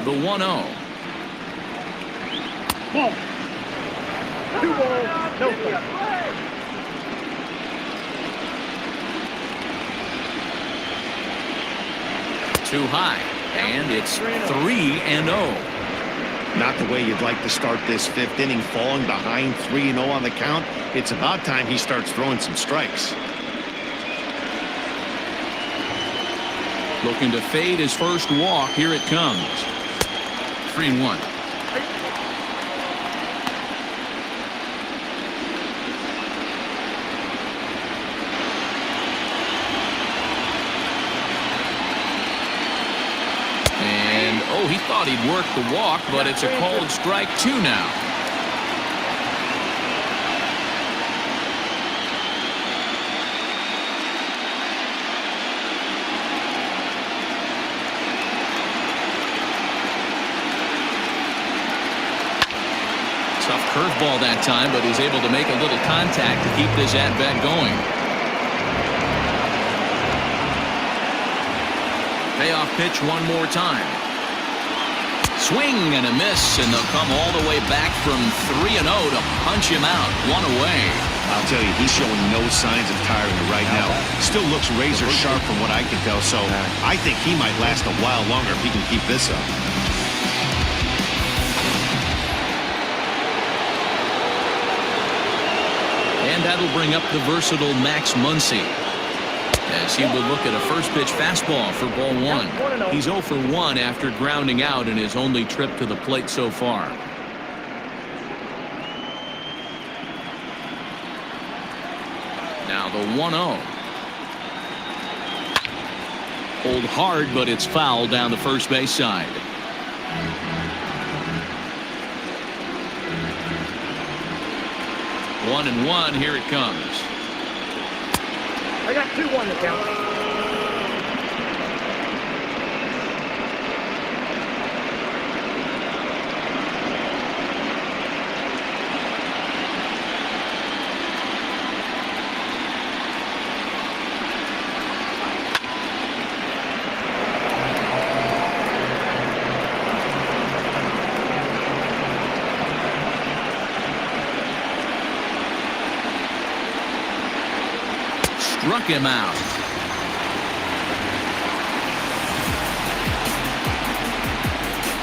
The 1-0. 2 balls, no strikes. Too high, and it's 3-0. Not the way you'd like to start this 5th inning, falling behind 3-0 on the count. It's about time he starts throwing some strikes. Looking to fade his first walk. Here it comes. 3-1. Oh, he thought he'd work the walk, but it's a called strike 2 now. Curveball that time, but he's able to make a little contact to keep this at-bat going. Payoff pitch one more time. Swing and a miss, and they'll come all the way back from 3-0 to punch him out. One away. I'll tell you, he's showing no signs of tiring right now. Still looks razor sharp from what I can tell, so I think he might last a while longer if he can keep this up. And that'll bring up the versatile Max Muncy, as he would look at a first pitch fastball for ball one. He's 0 for 1 after grounding out in his only trip to the plate so far. Now the 1-0. Hold hard, but it's foul down the first base side. One and one, here it comes. I got 2-1 to count. Struck him out.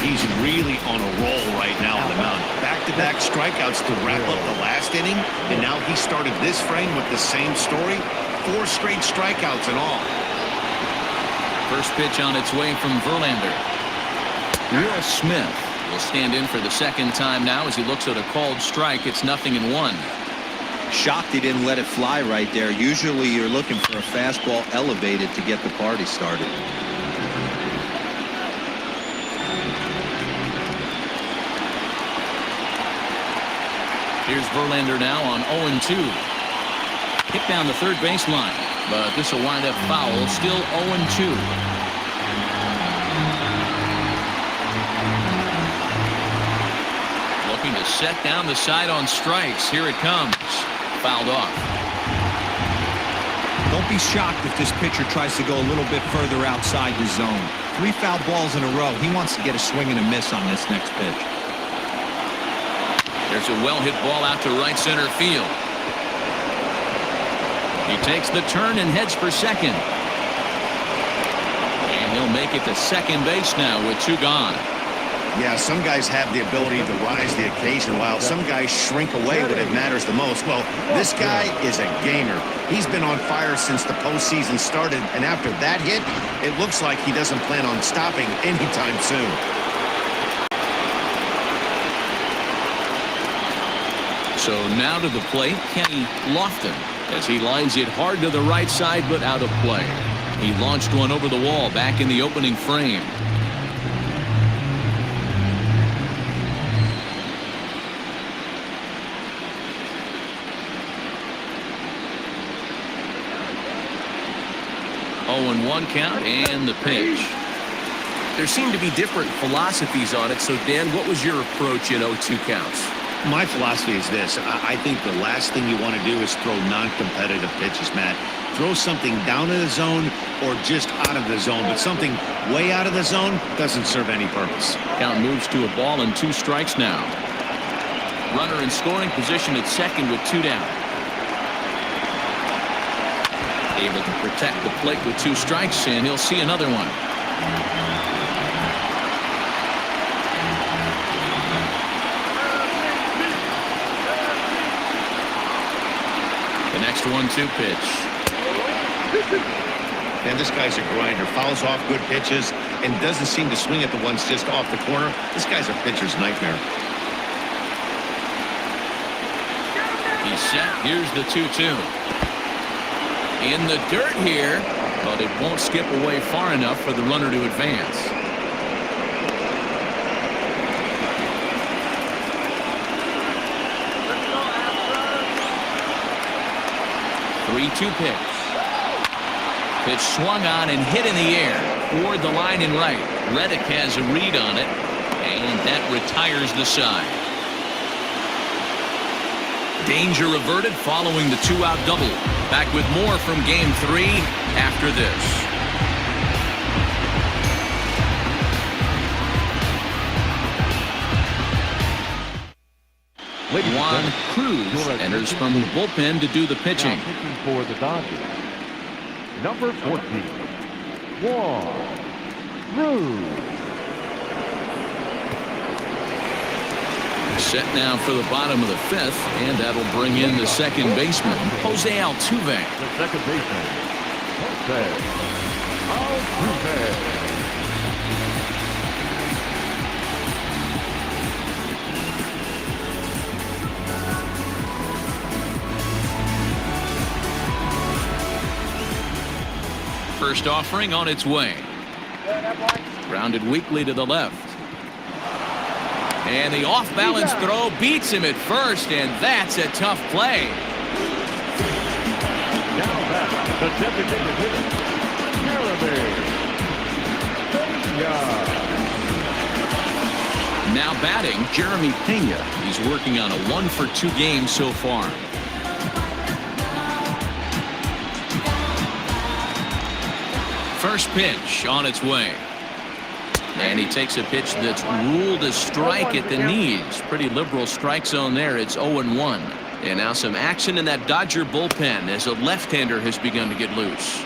He's really on a roll right now on the mound. Back-to-back strikeouts to wrap up the last inning, and now he started this frame with the same story. 4 straight strikeouts and all. First pitch on its way from Verlander. Will Smith will stand in for the second time now as he looks at a called strike. It's 0-1. Shocked he didn't let it fly right there. Usually you're looking for a fastball elevated to get the party started. Here's Verlander now on 0-2. Hit down the third baseline, but this will wind up foul. Still 0-2. Looking to set down the side on strikes. Here it comes. Fouled off. Don't be shocked if this pitcher tries to go a little bit further outside the zone. 3 foul balls in a row. He wants to get a swing and a miss on this next pitch. There's a well-hit ball out to right center field. He takes the turn and heads for second. And he'll make it to second base now with 2 gone. Yeah, some guys have the ability to rise the occasion while some guys shrink away when it matters the most. Well, this guy is a gamer. He's been on fire since the postseason started, and after that hit, it looks like he doesn't plan on stopping anytime soon. So now to the plate, Kenny Lofton, as he lines it hard to the right side, but out of play. He launched one over the wall back in the opening frame. And 1 count and the pitch. There seem to be different philosophies on it. So, Dan, what was your approach in 0-2 counts? My philosophy is this. I think the last thing you want to do is throw non-competitive pitches, Matt. Throw something down in the zone or just out of the zone, but something way out of the zone doesn't serve any purpose. Count moves to a ball and 2 strikes now. Runner in scoring position at second with 2 down. Able to protect the plate with 2 strikes, and he'll see another one. The next 1-2 pitch. And this guy's a grinder. Fouls off good pitches and doesn't seem to swing at the ones just off the corner. This guy's a pitcher's nightmare. He's set. Here's the 2-2. In the dirt here, but it won't skip away far enough for the runner to advance. 3-2 pitch. Pitch swung on and hit in the air toward the line and right. Reddick has a read on it, and that retires the side. Danger averted following the 2-out double. Back with more from Game 3 after this. Juan Cruz enters from the bullpen to do the pitching. Now pitching for the Dodgers, number 14, Juan Cruz. Set now for the bottom of the 5th, and that'll bring in the second baseman, Jose Altuve. The second baseman, Jose Altuve. First offering on its way. Grounded weakly to the left. And the off-balance throw beats him at first, and that's a tough play. Now back, the designated hitter, Jeremy Pena. Now batting, Jeremy Pena. He's working on a 1-for-2 game so far. First pitch on its way. And he takes a pitch that's ruled a strike at the knees. Pretty liberal strike zone there. It's 0-1. And now some action in that Dodger bullpen as a left-hander has begun to get loose.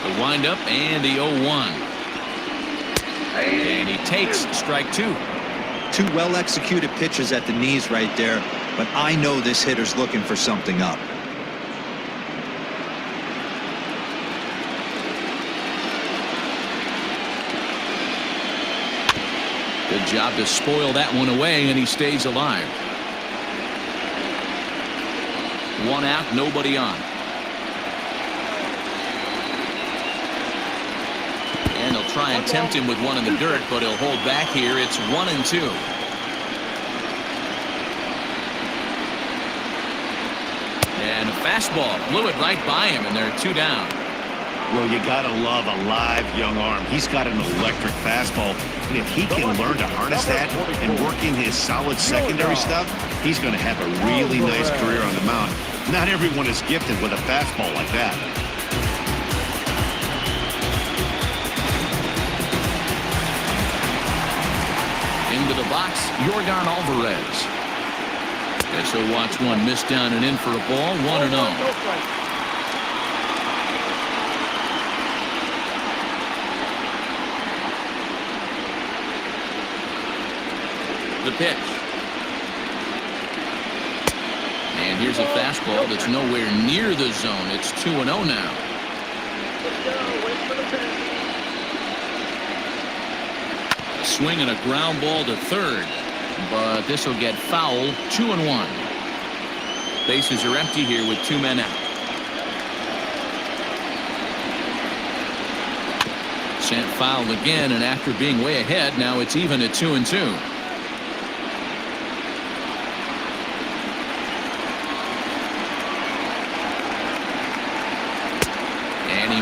The windup and the 0-1. And he takes strike 2. 2 well-executed pitches at the knees right there, but I know this hitter's looking for something up. Good job to spoil that one away, and he stays alive. 1 out, nobody on. And they'll try and tempt him with one in the dirt, but he'll hold back here. It's 1-2. And a fastball blew it right by him, and they're 2 down. Well, you gotta love a live young arm. He's got an electric fastball, and if he can learn to harness that and work in his solid secondary stuff, he's going to have a really nice career on the mound. Not everyone is gifted with a fastball like that. Into the box, Yorgan Alvarez. And so watch one miss down and in for a ball, 1-0. The pitch. And here's a fastball that's nowhere near the zone. It's 2-0 now. A swing and a ground ball to third, but this will get foul. 2-1. Bases are empty here with 2 men out. Sent foul again, and after being way ahead, now it's even at 2-2.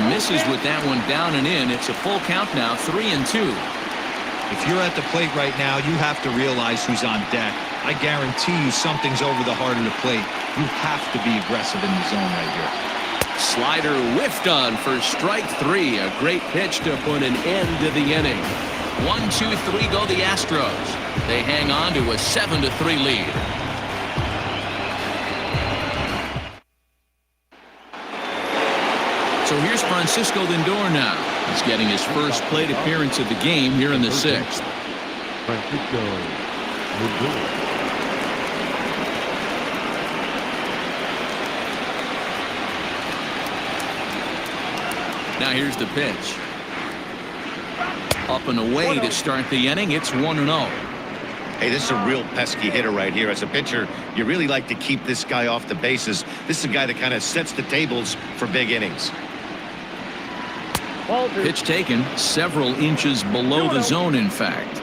Misses with that one down and in. It's a full count now, 3-2. If you're at the plate right now, you have to realize who's on deck. I guarantee you something's over the heart of the plate. You have to be aggressive in the zone right here. Slider whiffed on for strike 3. A great pitch to put an end to the inning. 1-2-3 go the Astros. They hang on to a 7-3 lead. So here's Francisco Lindor now. He's getting his first plate appearance of the game here in the 6th. Francisco Lindor. Now here's the pitch. Up and away to start the inning. It's 1-0. Hey, this is a real pesky hitter right here. As a pitcher, you really like to keep this guy off the bases. This is a guy that kind of sets the tables for big innings. Pitch taken several inches below the zone, in fact.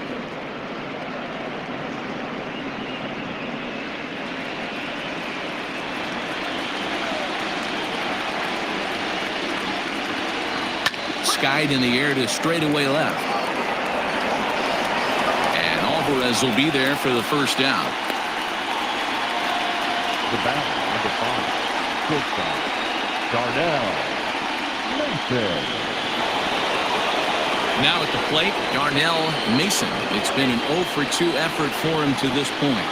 Skied in the air to straightaway left. And Alvarez will be there for the first out. the bat, number 5, shortstop, Darnell Mason. Now at the plate, Darnell Mason. It's been an 0 for 2 effort for him to this point.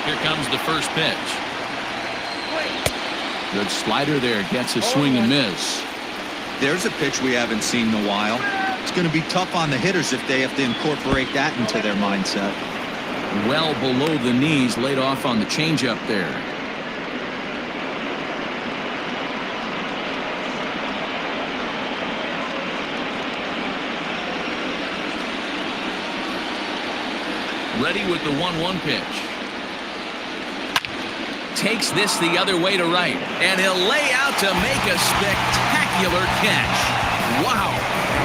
Here comes the first pitch. Good slider there. Gets a swing and miss. There's a pitch we haven't seen in a while. It's going to be tough on the hitters if they have to incorporate that into their mindset. Well below the knees, laid off on the changeup there. Ready with the 1-1 pitch. Takes this the other way to right, and he'll lay out to make a spectacular catch. Wow.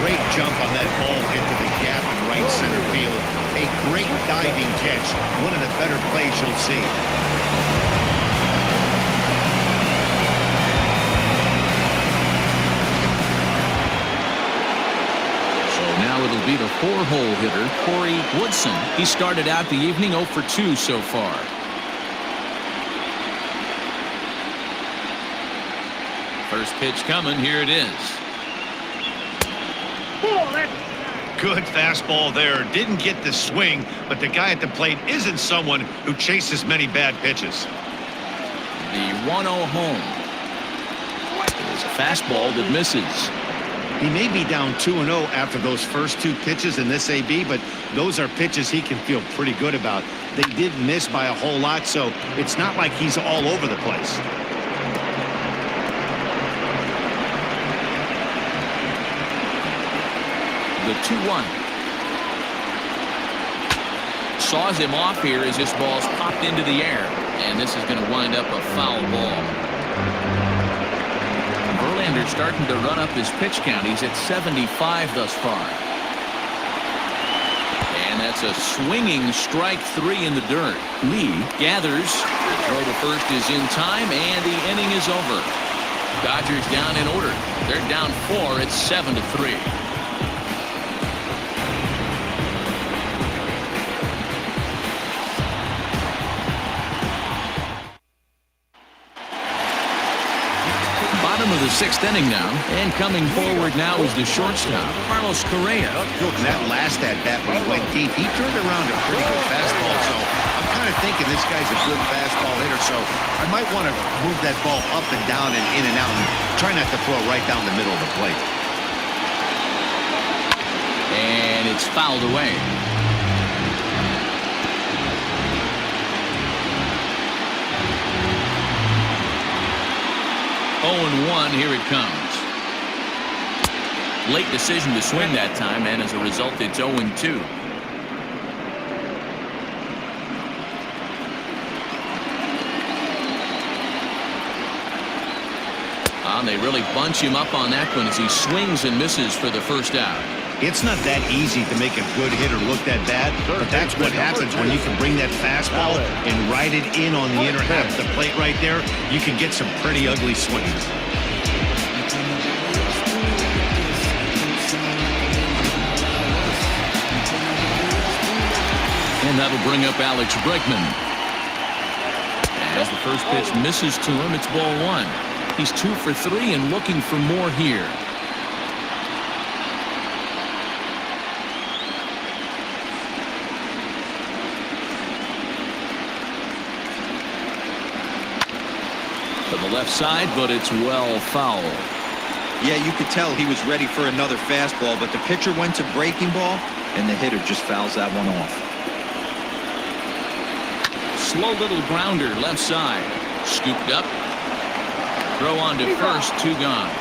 Great jump on that ball into the gap in right center field. A great diving catch. One of the better plays you'll see. So now it'll be the 4-hole hitter, Corey Woodson. He started out the evening 0 for 2 so far. First pitch coming. Here it is. Good fastball there. Didn't get the swing, but the guy at the plate isn't someone who chases many bad pitches. The 1-0 home. It's a fastball that misses. He may be down 2-0 after those first 2 pitches in this AB, but those are pitches he can feel pretty good about. They did miss by a whole lot, so it's not like he's all over the place. The 2-1. Saws him off here as this ball's popped into the air. And this is going to wind up a foul ball. Verlander starting to run up his pitch count. He's at 75 thus far. And that's a swinging strike 3 in the dirt. Lee gathers. The throw to first is in time, and the inning is over. Dodgers down in order. They're down 4. It's 7-3. Of the 6th inning now, and coming forward now is the shortstop, Carlos Correa. And that last at bat when he went deep, he turned around a pretty good fastball. So I'm kind of thinking this guy's a good fastball hitter. So I might want to move that ball up and down and in and out, and try not to throw right down the middle of the plate. And it's fouled away. 0-1, here it comes. Late decision to swing that time, and as a result, it's 0-2. They really bunch him up on that one as he swings and misses for the first out. It's not that easy to make a good hitter look that bad, but that's what happens when you can bring that fastball and ride it in on the inner half of the plate right there. You can get some pretty ugly swings. And that'll bring up Alex Bregman. As the first pitch misses to him, it's ball 1. He's 2 for 3 and looking for more here. To the left side, but it's well foul. Yeah, you could tell he was ready for another fastball, but the pitcher went to breaking ball, and the hitter just fouls that one off. Slow little grounder left side. Scooped up. Throw on to first, 2 gone.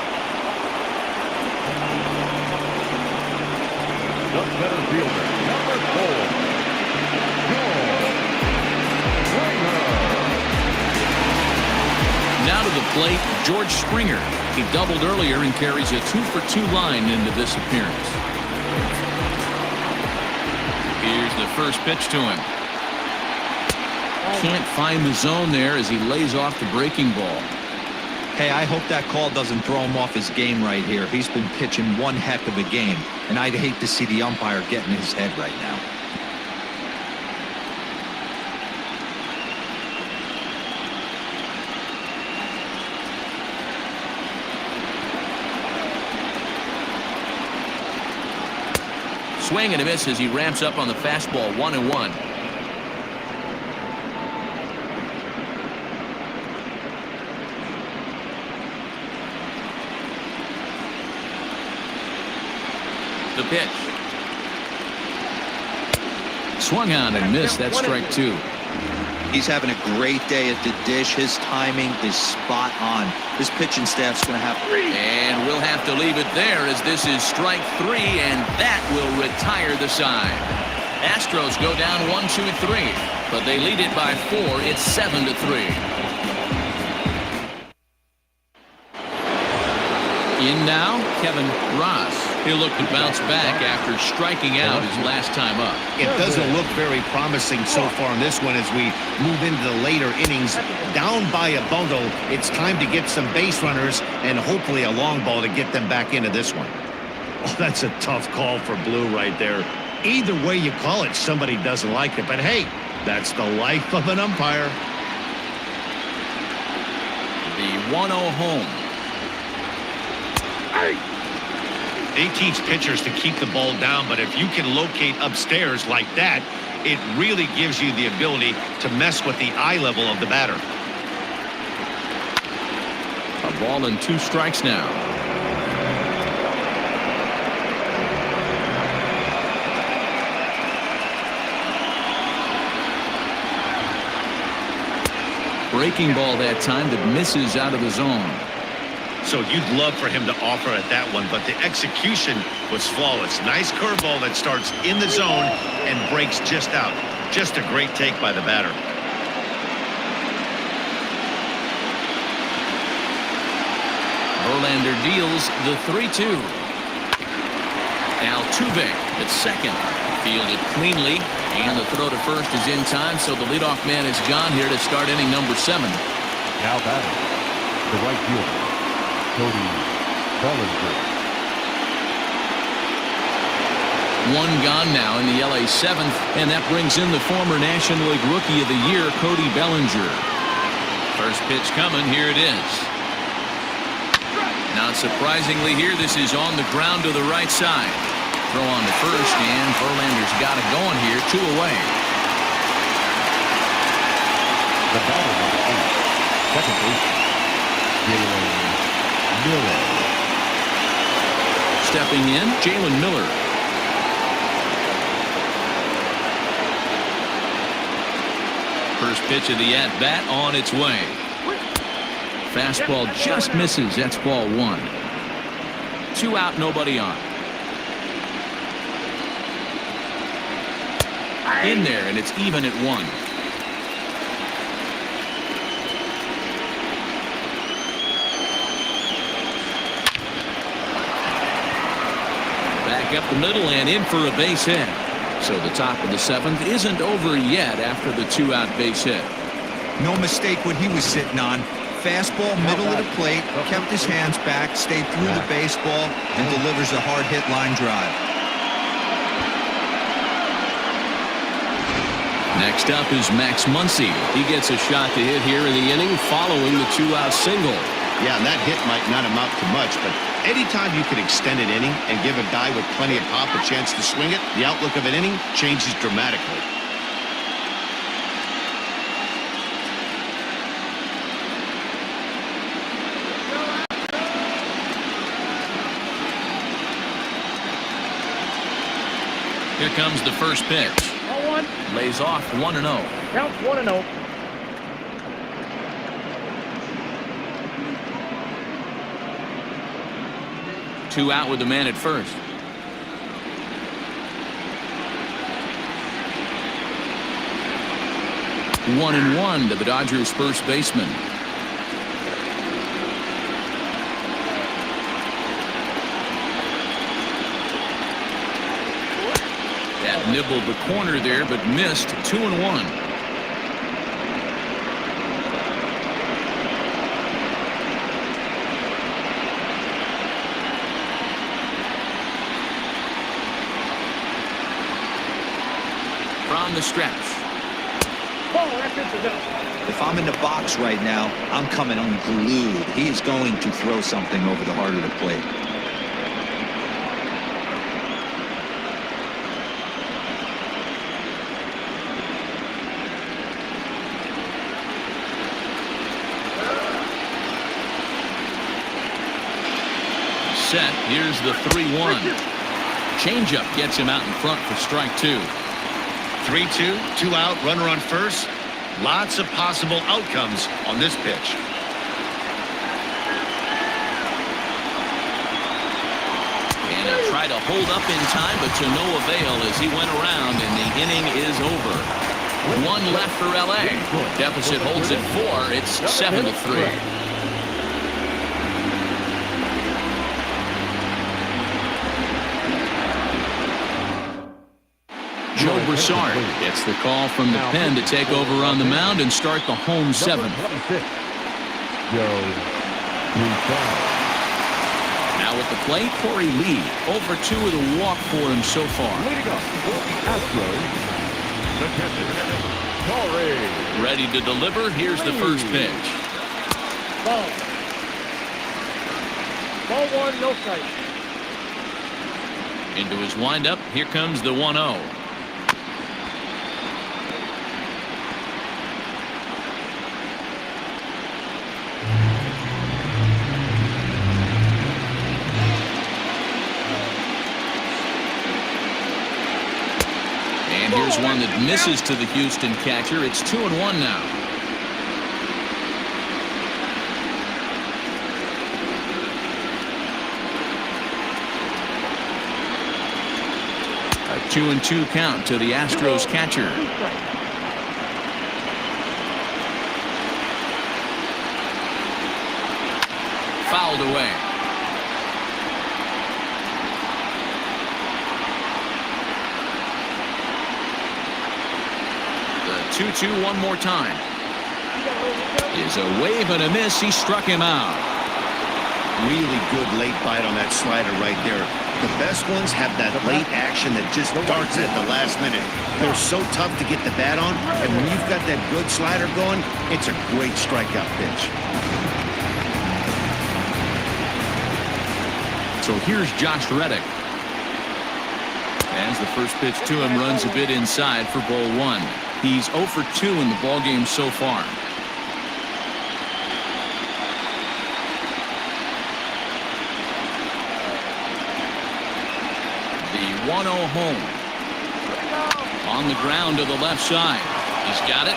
The center fielder, number 4, Now to the plate, George Springer. He doubled earlier and carries a 2 for 2 line into this appearance. Here's the first pitch to him. Can't find the zone there as he lays off the breaking ball. Hey, I hope that call doesn't throw him off his game right here. He's been pitching one heck of a game, and I'd hate to see the umpire get in his head right now. swing and a miss as he ramps up on the fastball. 1-1. The pitch. Swung on and missed. That's strike 2. He's having a great day at the dish. His timing is spot on. His pitching staff's going to have to... And we'll have to leave it there as this is strike 3, and that will retire the side. Astros go down 1-2-3, but they lead it by 4. It's 7-3. In now, Kevin Ross. He'll look to bounce back after striking out his last time up. It doesn't look very promising so far in this one as we move into the later innings. Down by a bundle, it's time to get some base runners and hopefully a long ball to get them back into this one. Oh, that's a tough call for Blue right there. Either way you call it, somebody doesn't like it. But hey, that's the life of an umpire. The 1-0 home. They teach pitchers to keep the ball down, but if you can locate upstairs like that, it really gives you the ability to mess with the eye level of the batter. A ball and 2 strikes now. Breaking ball that time that misses out of the zone. So you'd love for him to offer at that one, but the execution was flawless. Nice curveball that starts in the zone and breaks just out. Just a great take by the batter. Verlander deals the 3-2. Altuve at second. Fielded cleanly, and the throw to first is in time, so the leadoff man is gone here to start inning number 7. Now batting, the right fielder, Cody Bellinger. 1 gone now in the LA 7th, and that brings in the former National League Rookie of the Year, Cody Bellinger. First pitch coming, here it is. Not surprisingly here, this is on the ground to the right side. Throw on to first, and Verlander's got it going here, 2 away. The batter number 8, second baseman, Jalen Miller. Stepping in, Jalen Miller. First pitch of the at-bat on its way. Fastball just misses. That's ball 1. 2 out, nobody on. In there, and it's even at 1. Back up the middle and in for a base hit. So the top of the 7th isn't over yet after the 2-out base hit. No mistake what he was sitting on. Fastball, middle of the plate, kept his hands back, stayed through the baseball, and delivers a hard hit line drive. Next up is Max Muncy. He gets a shot to hit here in the inning following the 2-out single. Yeah, and that hit might not amount to much, but anytime you can extend an inning and give a guy with plenty of pop a chance to swing it, the outlook of an inning changes dramatically. Here comes the first pitch. Lays off 1-0. Counts 1-0. Two out with the man at first. One and one to the Dodgers' first baseman. That nibbled the corner there, but missed. 2-1. From the stretch. If I'm in the box right now, I'm coming unglued. He is going to throw something over the heart of the plate. set. Here's the 3-1. Changeup gets him out in front for strike 2. 3-2, 2 out, runner on first. Lots of possible outcomes on this pitch. And he'll try to hold up in time, but to no avail as he went around, and the inning is over. 1 left for L.A. Deficit holds at 4. It's 7-3. Joe Broussard gets the call from the pen to take over on the mound and start the home 7th. Now at the plate, Corey Lee. 0-for-2 with a walk for him so far. Astros, the catcher, Corey. Ready to deliver. Here's the first pitch. Ball 1, no strike. Into his windup. Here comes the 1-0. And here's one that misses to the Houston catcher. It's 2-1 now. A 2-2 count to the Astros catcher. Fouled away. The 2-2 one more time. Is a wave and a miss. He struck him out. Really good late bite on that slider right there. The best ones have that late action that just darts at the last minute. They're so tough to get the bat on, and when you've got that good slider going, it's a great strikeout pitch. So here's Josh Reddick. As the first pitch to him runs a bit inside for ball 1. He's 0-for-2 in the ballgame so far. The 1-0 home. On the ground to the left side. He's got it.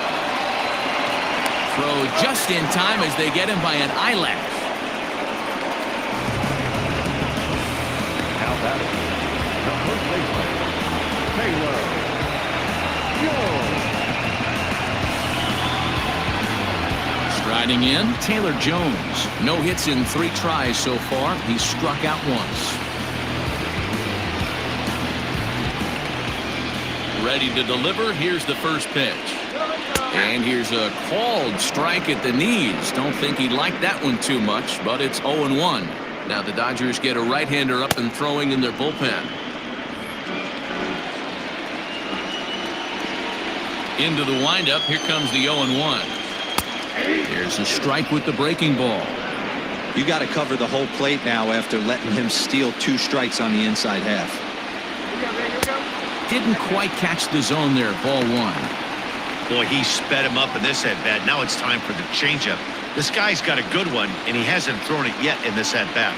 Throw just in time as they get him by an eyelash. Now batting, the first baseman, Taylor Jones. Striding in, Taylor Jones. No hits in 3 tries so far. He's struck out once. Ready to deliver. Here's the first pitch. And here's a called strike at the knees. Don't think he liked that one too much, but it's 0-1. Now the Dodgers get a right-hander up and throwing in their bullpen. Into the windup. Here comes the 0-1. Here's a strike with the breaking ball. You got to cover the whole plate now after letting him steal 2 strikes on the inside half. Didn't quite catch the zone there. Ball 1. Boy, he sped him up in this at-bat. Now it's time for the changeup. This guy's got a good one, and he hasn't thrown it yet in this at-bat.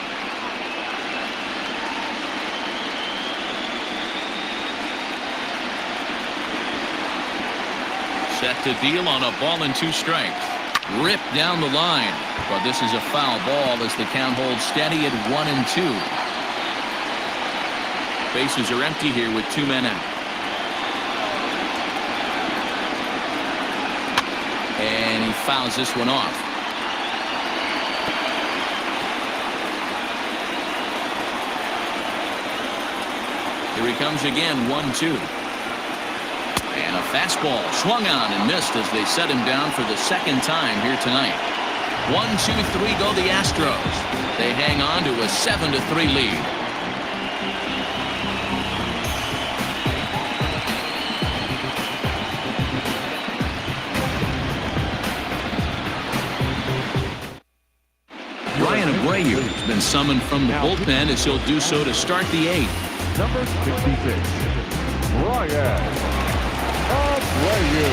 Set to deal on a ball and 2 strikes. Ripped down the line. But this is a foul ball as the count holds steady at 1-2. Bases are empty here with 2 men out. And he fouls this one off. Here he comes again, 1-2. And a fastball swung on and missed as they set him down for the 2nd time here tonight. 1-2-3 go the Astros. They hang on to a 7-3 lead. Ryan Abreu has been summoned from the bullpen as he'll do so to start the 8th. Number 66, Ryan Abreu.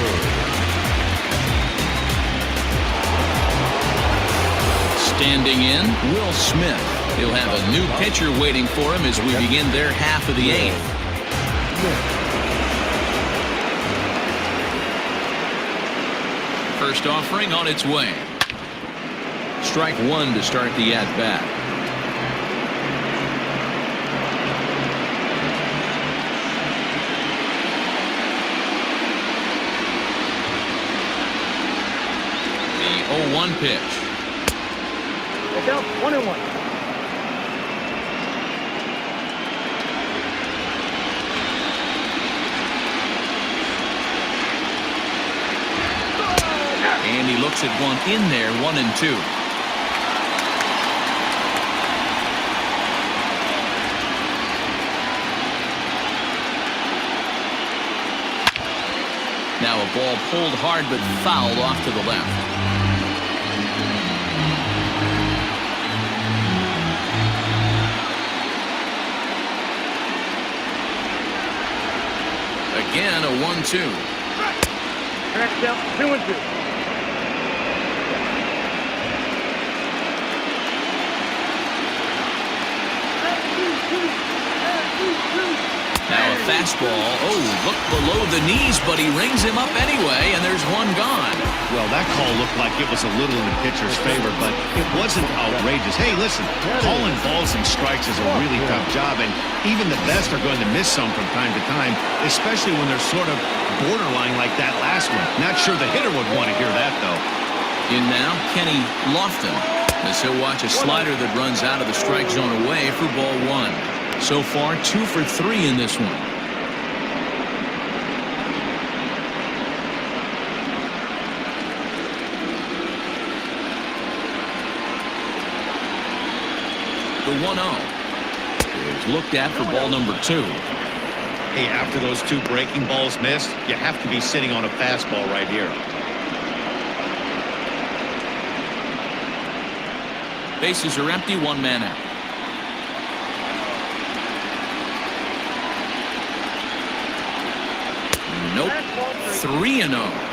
Standing in, Will Smith. He'll have a new pitcher waiting for him as we begin their half of the 8th. First offering on its way. Strike one to start the at-bat. The 0-1 pitch. Pick up 1-1. And he looks at one in there, 1-2. Now a ball pulled hard but fouled off to the left. Again, a 1-2. Next up, 2-2. Now a fastball. Oh, look below the knees, but he rings him up anyway, and there's one gone. Well, that call looked like it was a little in the pitcher's favor, but it wasn't outrageous. Hey, listen, calling balls and strikes is a really tough job, and even the best are going to miss some from time to time, especially when they're sort of borderline like that last one. Not sure the hitter would want to hear that, though. In now, Kenny Lofton, as he'll watch a slider that runs out of the strike zone away for ball one. So far, 2 for 3 in this one. The 1-0 is looked at for ball number 2. Hey, after those 2 breaking balls missed, you have to be sitting on a fastball right here. Bases are empty, 1 man out. Nope. 3-0.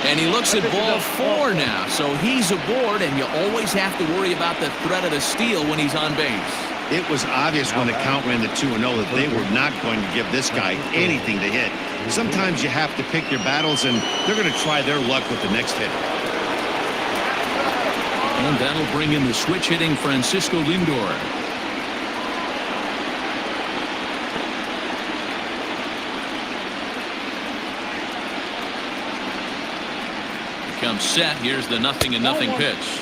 And he looks at ball 4 now, so he's aboard, and you always have to worry about the threat of a steal when he's on base. It was obvious when the count ran to 2-0 that they were not going to give this guy anything to hit. Sometimes you have to pick your battles, and they're going to try their luck with the next hit. And that'll bring in the switch-hitting Francisco Lindor. Comes set. Here's the 0-0 pitch.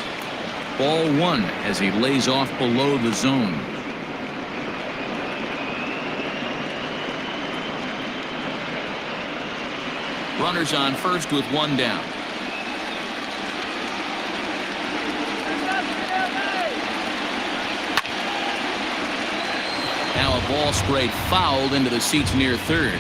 Ball 1 as he lays off below the zone. Runners on first with 1 down. Now a ball sprayed fouled into the seats near third.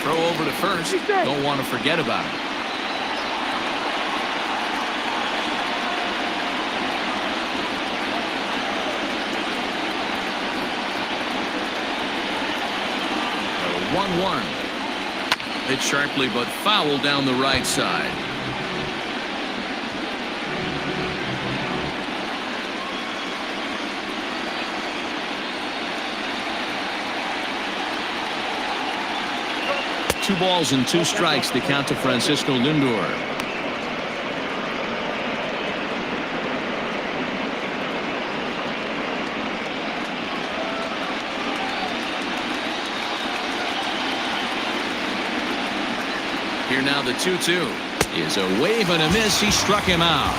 Throw over to first. Don't want to forget about it. A 1-1. Hit sharply but foul down the right side. Two balls and 2 strikes to count to Francisco Lindor. Here now the 2-2 is a wave and a miss. He struck him out.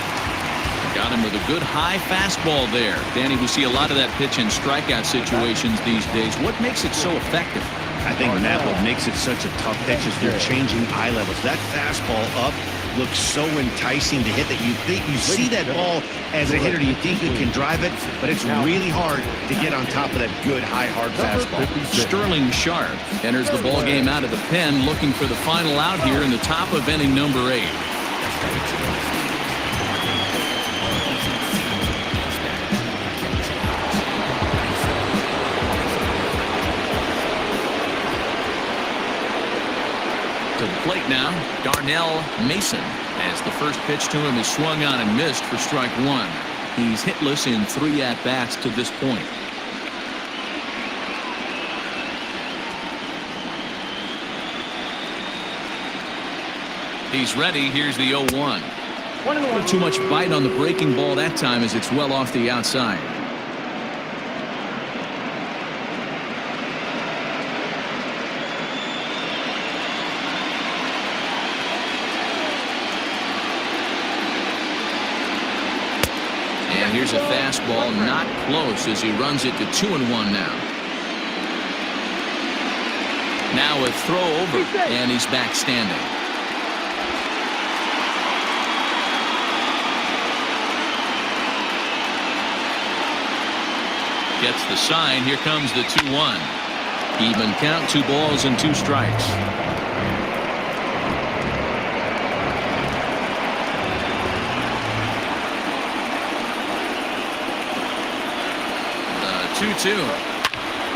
Got him with a good high fastball there. Danny, we see a lot of that pitch in strikeout situations these days. What makes it so effective? I think, Matt, what makes it such a tough pitch is they're changing eye levels. That fastball up looks so enticing to hit that you think you see that ball as a hitter, you think you can drive it, but it's really hard to get on top of that good, high, hard fastball. Sterling Sharp enters the ball game out of the pen, looking for the final out here in the top of inning number 8. To the plate now, Darnell Mason, as the first pitch to him is swung on and missed for strike 1. He's hitless in 3 at-bats to this point. He's ready. Here's the 0-1. Not too much bite on the breaking ball that time as it's well off the outside. And here's a fastball not close as he runs it to 2-1 now. Now a throw over, and he's back standing. Gets the sign. Here comes the 2-1. Even count, 2 balls and 2 strikes. The 2-2.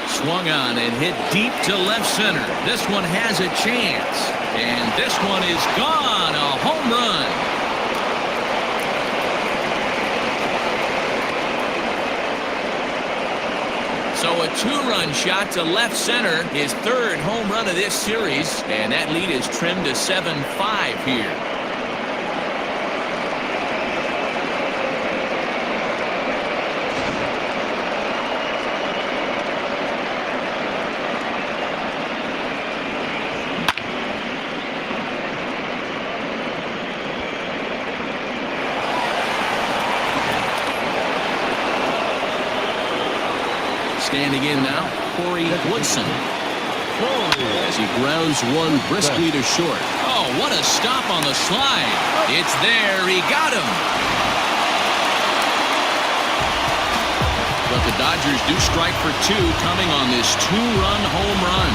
Swung on and hit deep to left center. This one has a chance. And this one is gone. A home run. So a 2-run shot to left center, his 3rd home run of this series, and that lead is trimmed to 7-5 here. Standing in now, Corey Woodson. As he grounds one briskly to short. Oh, what a stop on the slide. It's there. He got him. But the Dodgers do strike for 2 coming on this 2-run home run.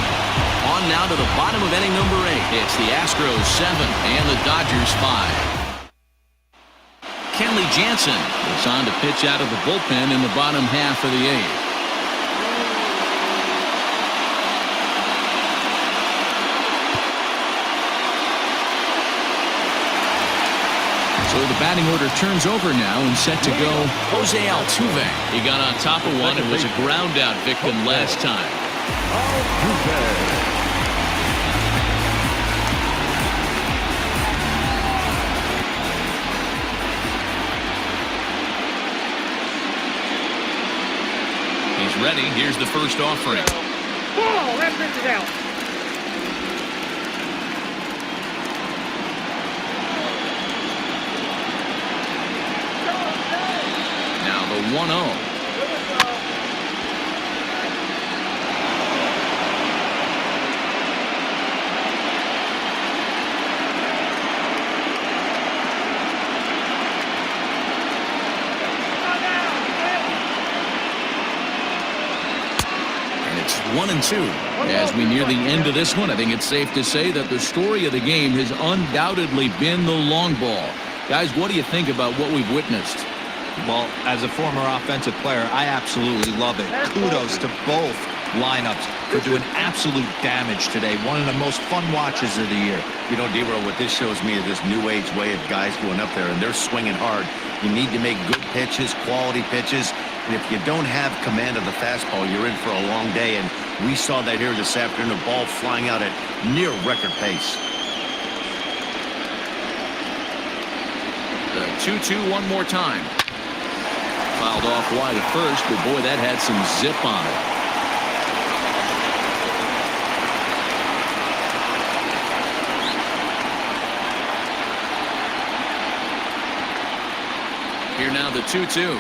On now to the bottom of inning number 8. It's the Astros 7 and the Dodgers 5. Kenley Jansen is on to pitch out of the bullpen in the bottom half of the 8th. So the batting order turns over now and set to go Jose Altuve. He got on top of one and was a ground out victim last time. He's ready. Here's the first offering. Ball, that pitch is out. The 1-0. And it's 1-2. As we near the end of this one, I think it's safe to say that the story of the game has undoubtedly been the long ball. Guys, what do you think about what we've witnessed? Well, as a former offensive player, I absolutely love it. Kudos to both lineups for doing absolute damage today. One of the most fun watches of the year. You know, D-Roll, what this shows me is this new age way of guys going up there, and they're swinging hard. You need to make good pitches, quality pitches, and if you don't have command of the fastball, you're in for a long day, and we saw that here this afternoon, the ball flying out at near record pace. The 2-2 one more time. Fouled off wide at first, but boy, that had some zip on it. Here now the 2-2.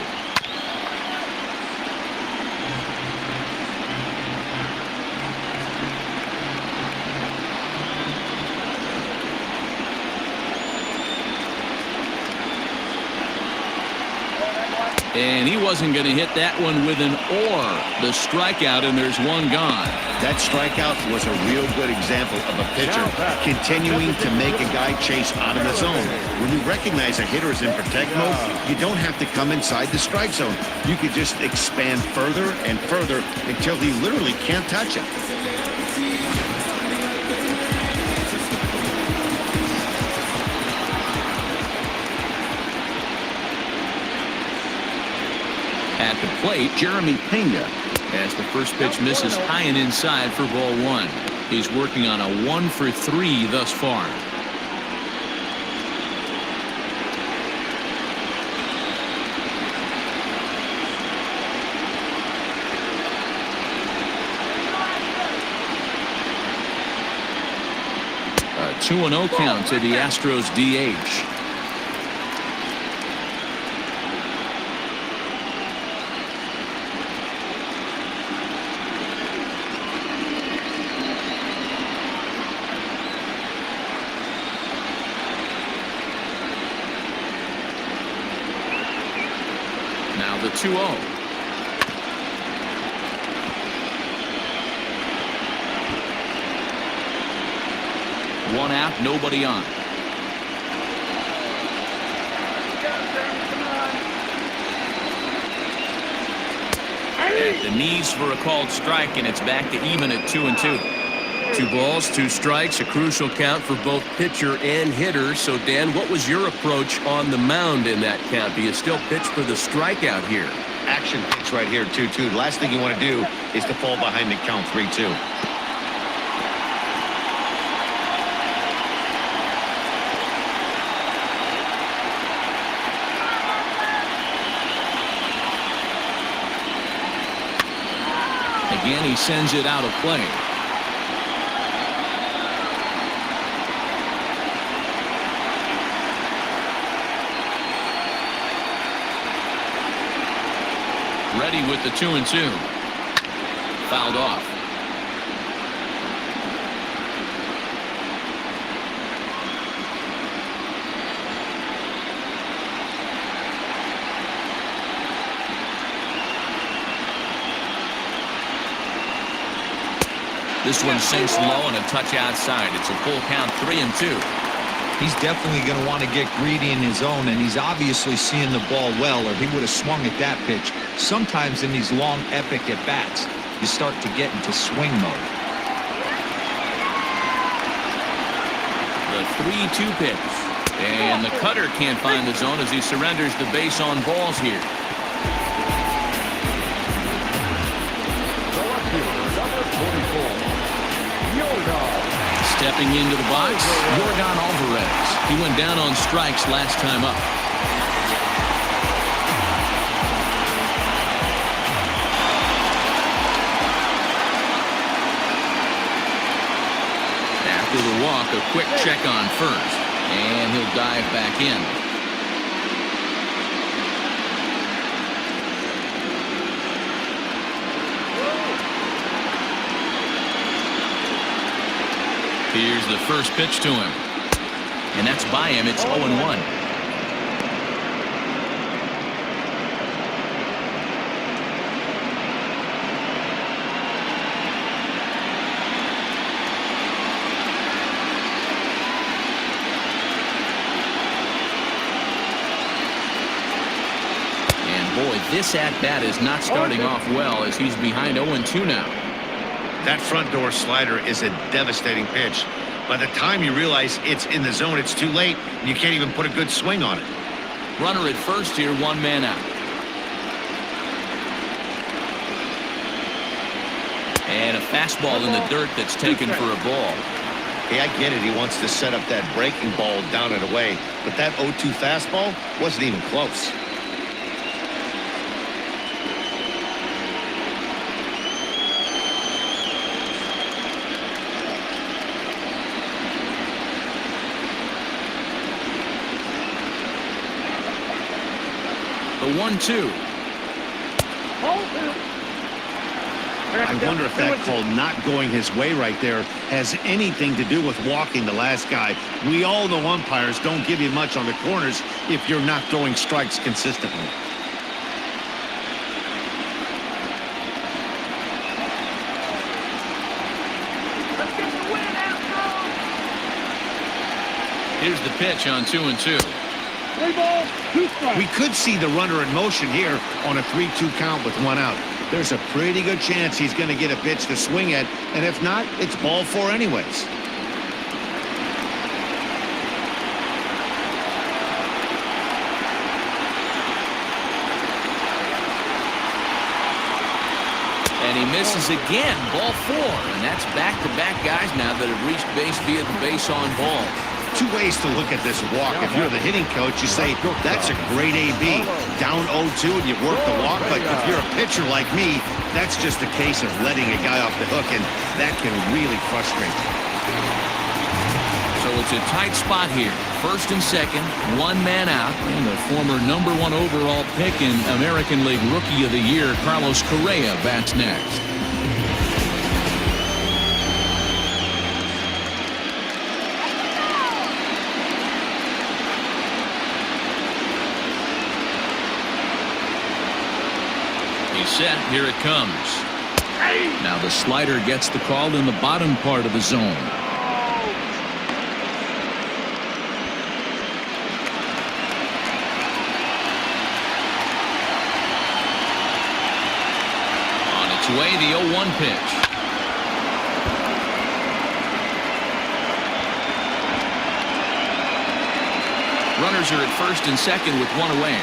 And he wasn't going to hit that one with an or. The strikeout, and there's one gone. That strikeout was a real good example of a pitcher continuing to make a guy chase out of the zone. When you recognize a hitter is in protect mode, you don't have to come inside the strike zone. You could just expand further and further until he literally can't touch it. At the plate, Jeremy Pena, as the first pitch misses high and inside for ball one. He's working on a 1-for-3 thus far. A 2-0 count to the Astros DH. The 2-0. One out, nobody on. At the knees for a called strike, and it's back to even at 2-2. 2 balls, 2 strikes, a crucial count for both pitcher and hitter. So, Dan, what was your approach on the mound in that count? Do you still pitch for the strikeout here? Action pitch right here, 2-2. The last thing you want to do is to fall behind the count 3-2. Again, he sends it out of play. Ready with the 2-2. Fouled off. This one sinks low and a touch outside. It's a full count, 3-2. He's definitely going to want to get greedy in his zone, and he's obviously seeing the ball well, or he would have swung at that pitch. Sometimes in these long, epic at-bats, you start to get into swing mode. The 3-2 pitch. And the cutter can't find the zone as he surrenders the base on balls here. Stepping into the box, Yordan Alvarez. He went down on strikes last time up. After the walk, a quick check on first, and he'll dive back in. Here's the first pitch to him. And that's by him. It's 0-1. And boy, this at-bat is not starting off well as he's behind 0-2 now. That front door slider is a devastating pitch. By the time you realize it's in the zone, it's too late. You can't even put a good swing on it. Runner at first here, 1 man out. And a fastball in the dirt that's taken for a ball. Hey, I get it. He wants to set up that breaking ball down and away. But that 0-2 fastball wasn't even close. The 1-2. I wonder if that call not going his way right there has anything to do with walking the last guy. We all know umpires don't give you much on the corners if you're not throwing strikes consistently. Here's the pitch on 2-2. 3 balls, 2 strikes. We could see the runner in motion here on a 3-2 count with 1 out. There's a pretty good chance he's going to get a pitch to swing at, and if not, it's ball 4 anyways. And he misses again, ball 4. And that's back-to-back guys now that have reached base via the base on ball. 2 ways to look at this walk. If you're the hitting coach, you say, that's a great AB. Down 0-2 and you work the walk. But if you're a pitcher like me, that's just a case of letting a guy off the hook, and that can really frustrate. So it's a tight spot here. First and second, 1 man out. And the former #1 overall pick in American League Rookie of the Year, Carlos Correa, bats next. He's set. Here it comes. Now the slider gets the call in the bottom part of the zone. Way the 0-1 pitch. Runners are at first and second with 1 away.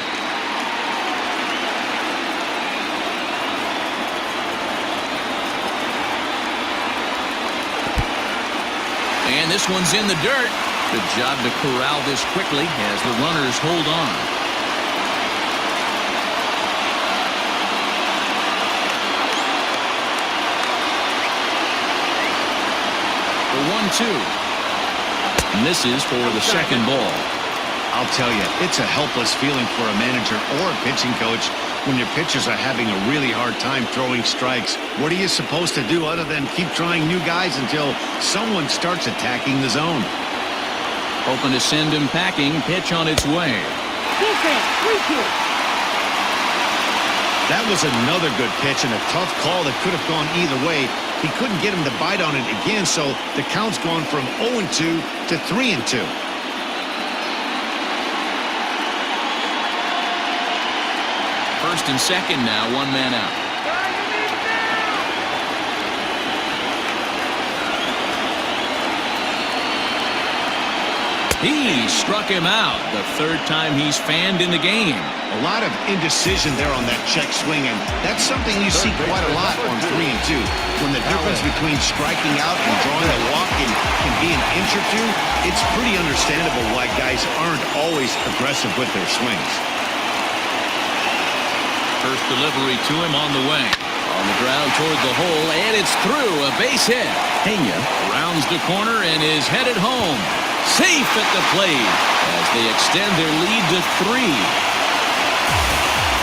And this one's in the dirt. Good job to corral this quickly as the runners hold on. The 1-2. Misses for the second ball. I'll tell you, it's a helpless feeling for a manager or a pitching coach when your pitchers are having a really hard time throwing strikes. What are you supposed to do other than keep trying new guys until someone starts attacking the zone? Hoping to send him packing. Pitch on its way. That was another good pitch and a tough call that could have gone either way. He couldn't get him to bite on it again, so the count's gone from 0-2 to 3-2. First and second now, 1 man out. He struck him out. The 3rd time he's fanned in the game. A lot of indecision there on that check swing, and that's something you see quite a lot on 3-2. When the difference between striking out and drawing a walk can be an inch or 2, it's pretty understandable why guys aren't always aggressive with their swings. First delivery to him on the way. On the ground toward the hole, and it's through. A base hit. Pena rounds the corner and is headed home. Safe at the plate as they extend their lead to 3.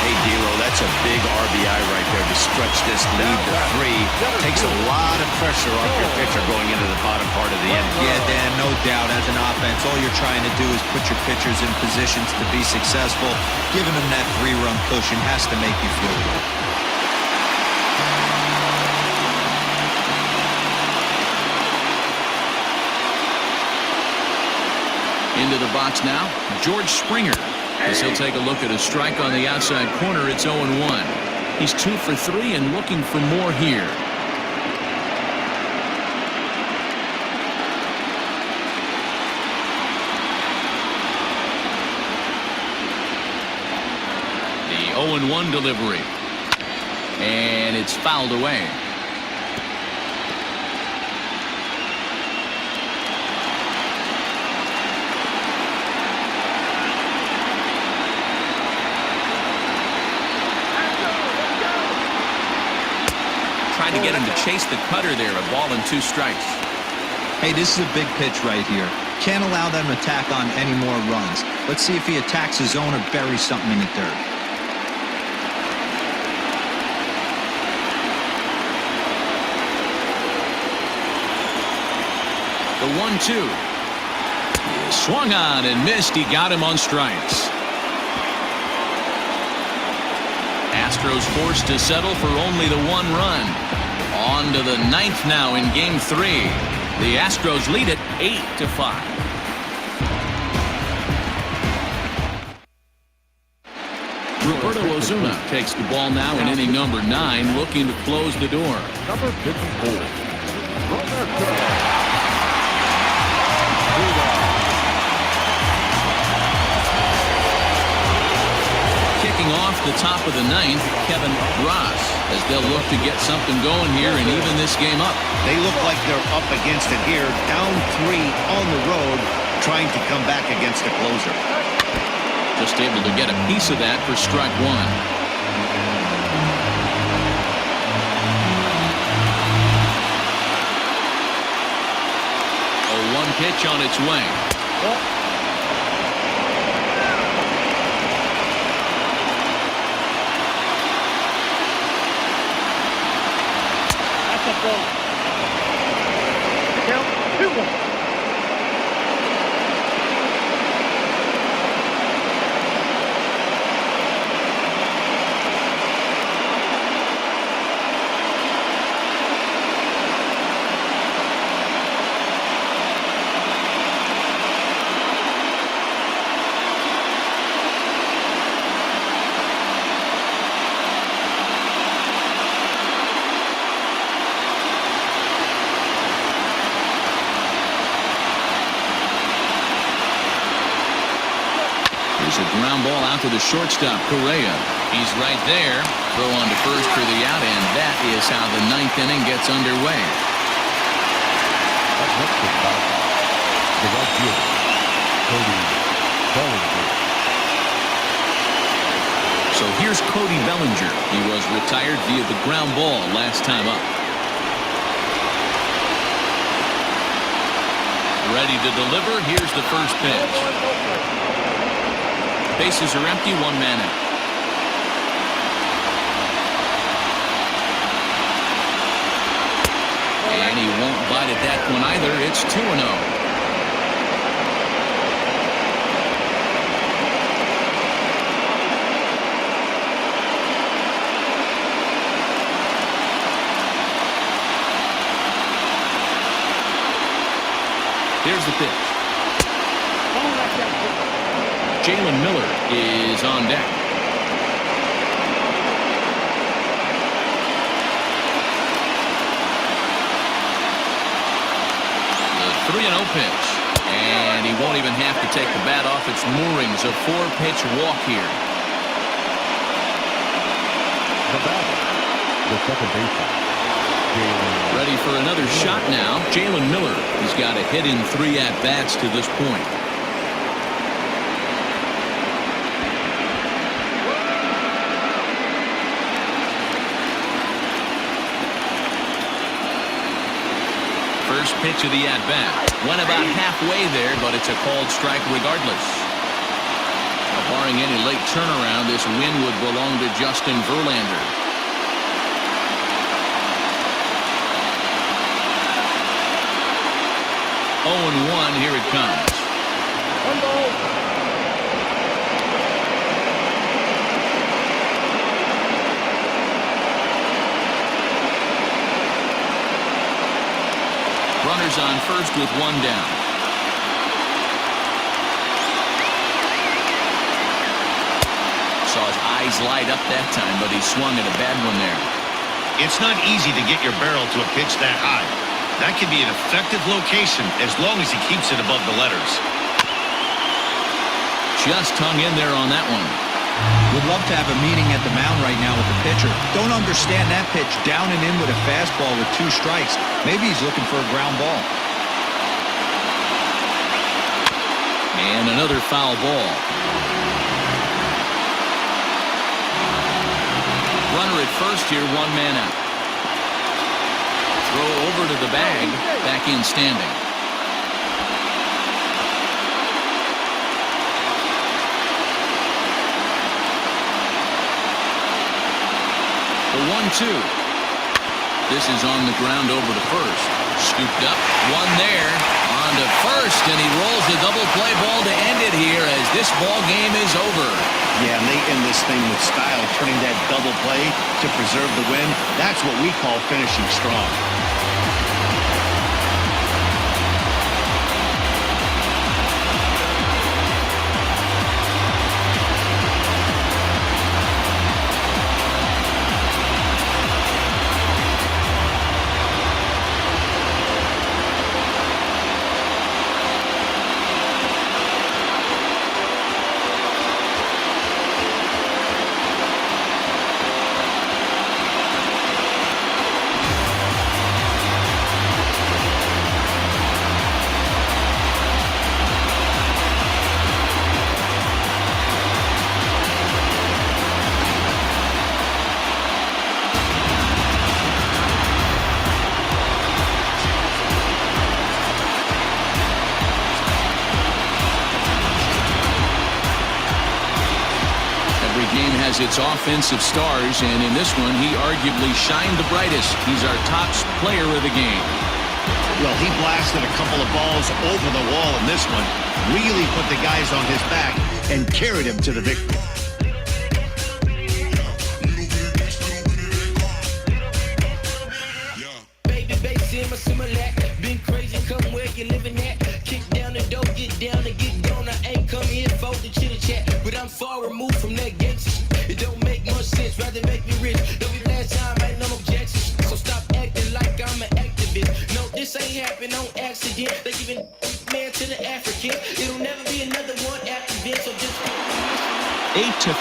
Hey, D'Lo, that's a big RBI right there to stretch this lead to 3. Takes a lot of pressure off your pitcher going into the bottom part of the inning. Yeah, Dan, no doubt. As an offense, all you're trying to do is put your pitchers in positions to be successful. Giving them that 3-run cushion has to make you feel good. Into the box now, George Springer. As he'll take a look at a strike on the outside corner, it's 0-1. He's 2 for 3 and looking for more here. The 0-1 delivery. And it's fouled away. To get him to chase the cutter there, a ball and 2 strikes. Hey, this is a big pitch right here. Can't allow them to attack on any more runs. Let's see if he attacks his zone or buries something in the dirt. The 1-2. Swung on and missed. He got him on strikes. Astros forced to settle for only the 1 run. On to the 9th now in Game 3. The Astros lead it 8-5. Roberto Ozuna takes the ball now in inning number 9, looking to close the door. Number 54. Roberto. Kicking off the top of the 9th, Kevin Ross, as they'll look to get something going here and even this game up. They look like they're up against it here, down 3 on the road, trying to come back against the closer. Just able to get a piece of that for strike 1. A 1 pitch on its way. That's a ball. Count 2-1. There's a ground ball out to the shortstop, Correa. He's right there. Throw on to first for the out, and that is how the 9th inning gets underway. Up next is the right fielder, Cody Bellinger. So here's Cody Bellinger. He was retired via the ground ball last time up. Ready to deliver. Here's the first pitch. Bases are empty, 1 man out. And he won't bite at that one either. It's 2-0. Here's the pitch. Jalen Miller is on deck. The 3-0 pitch. And he won't even have to take the bat off its moorings. A 4-pitch walk here. The batter, the second baseman. Ready for another shot now. Jalen Miller. He's got a hit in 3 at-bats to this point. First pitch of the at-bat. Went about halfway there, but it's a called strike regardless. Barring any late turnaround, this win would belong to Justin Verlander. 0-1, here it comes. 1 ball. Runners on first with 1 down. Saw his eyes light up that time, but he swung at a bad one there. It's not easy to get your barrel to a pitch that high. That can be an effective location as long as he keeps it above the letters. Just hung in there on that one. Would love to have a meeting at the mound right now with the pitcher. Don't understand that pitch. Down and in with a fastball with 2 strikes. Maybe he's looking for a ground ball. And another foul ball. Runner at first here, 1 man out. Throw over to the bag, back in standing. The 1-2. This is on the ground over to first. Scooped up, 1 there, on to first, and he rolls the double play ball to end it here as this ball game is over. Yeah, and they end this thing with style, turning that double play to preserve the win. That's what we call finishing strong. has its offensive stars, and in this one, he arguably shined the brightest. He's our top player of the game. Well, he blasted a couple of balls over the wall in this one, really put the guys on his back and carried him to the victory. Baby, been crazy, come where you living at. Kick down the door, get down and get gone. I ain't come here for the chitter chat, but I'm far removed from that gangster. It don't make much sense, rather make me rich. Don't be last time, ain't no objections. So stop acting like I'm an activist. No, this ain't happened on accident. They giving man to the Africans. It'll never be another one after this, so just 8-5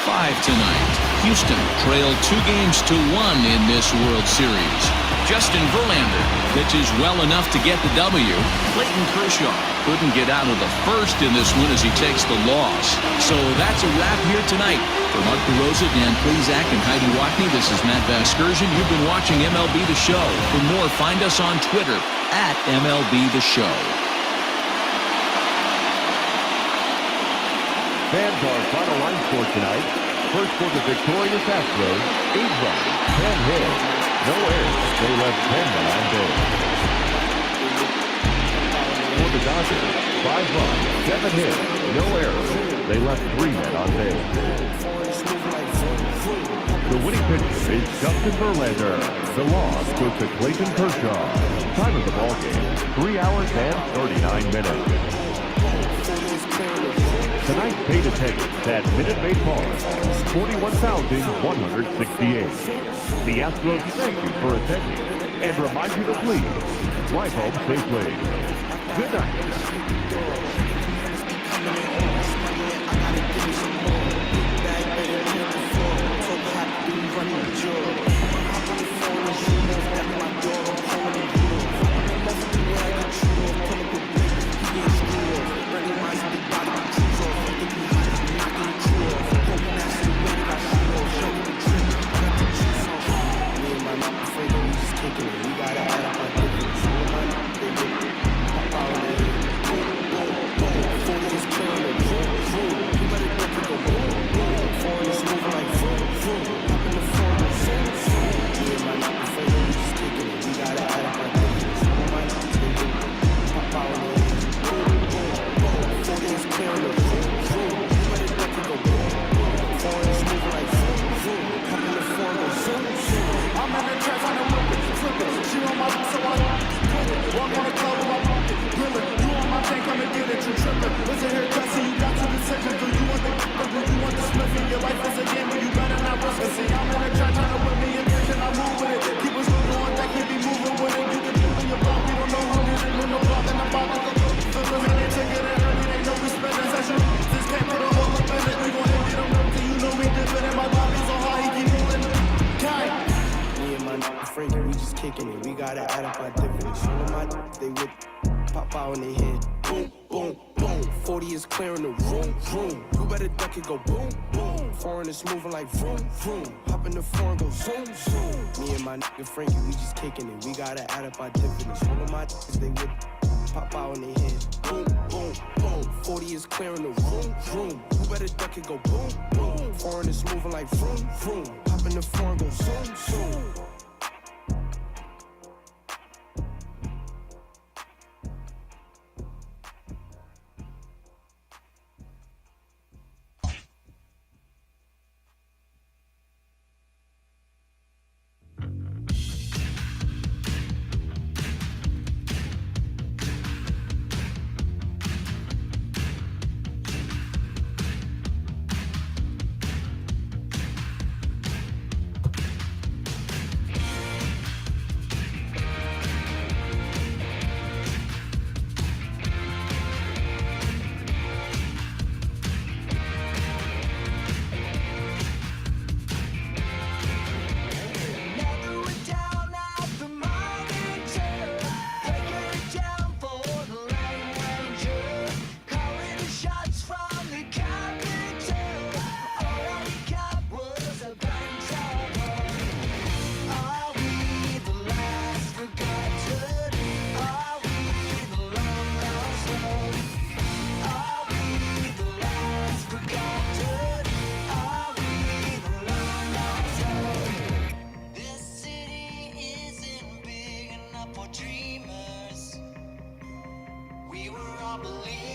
tonight. Houston trailed 2-1 in this World Series. Justin Verlander pitches well enough to get the W. Clayton Kershaw couldn't get out of the first in this one as he takes the loss. So that's a wrap here tonight. For Mark DeRosa, Dan Plezak, and Heidi Watney, this is Matt Vasgersian. You've been watching MLB The Show. For more, find us on Twitter at MLB The Show. Fans, our final line score tonight. First for the victorious Astros, 8 runs, 10 hits, no errors. They left 10 men on base. For the Dodgers, 5 runs, 7 hits, no errors. They left 3 men on base. The winning pitcher is Justin Verlander. The loss goes to Clayton Kershaw. Time of the ball game, 3 hours and 39 minutes. Tonight's paid attendance at Minute Maid Park, 41,168. The Astros thank you for attending and remind you to please drive home safely. Good night. We gotta add up our difference. You know my they would pop out in their head. Boom, boom, boom. 40 is clearing the room, room. You better duck it, go boom, boom. Foreign is moving like vroom, vroom. Hop in the foreign, go zoom, zoom. Me and my nigga Frankie, we just kicking it. We gotta add up our difference. You know my they would pop out in their head. Boom, boom, boom. 40 is clearing the room, room. You better duck it, go boom, boom. Foreign is moving like vroom, vroom. Hop in the foreign, go zoom, zoom.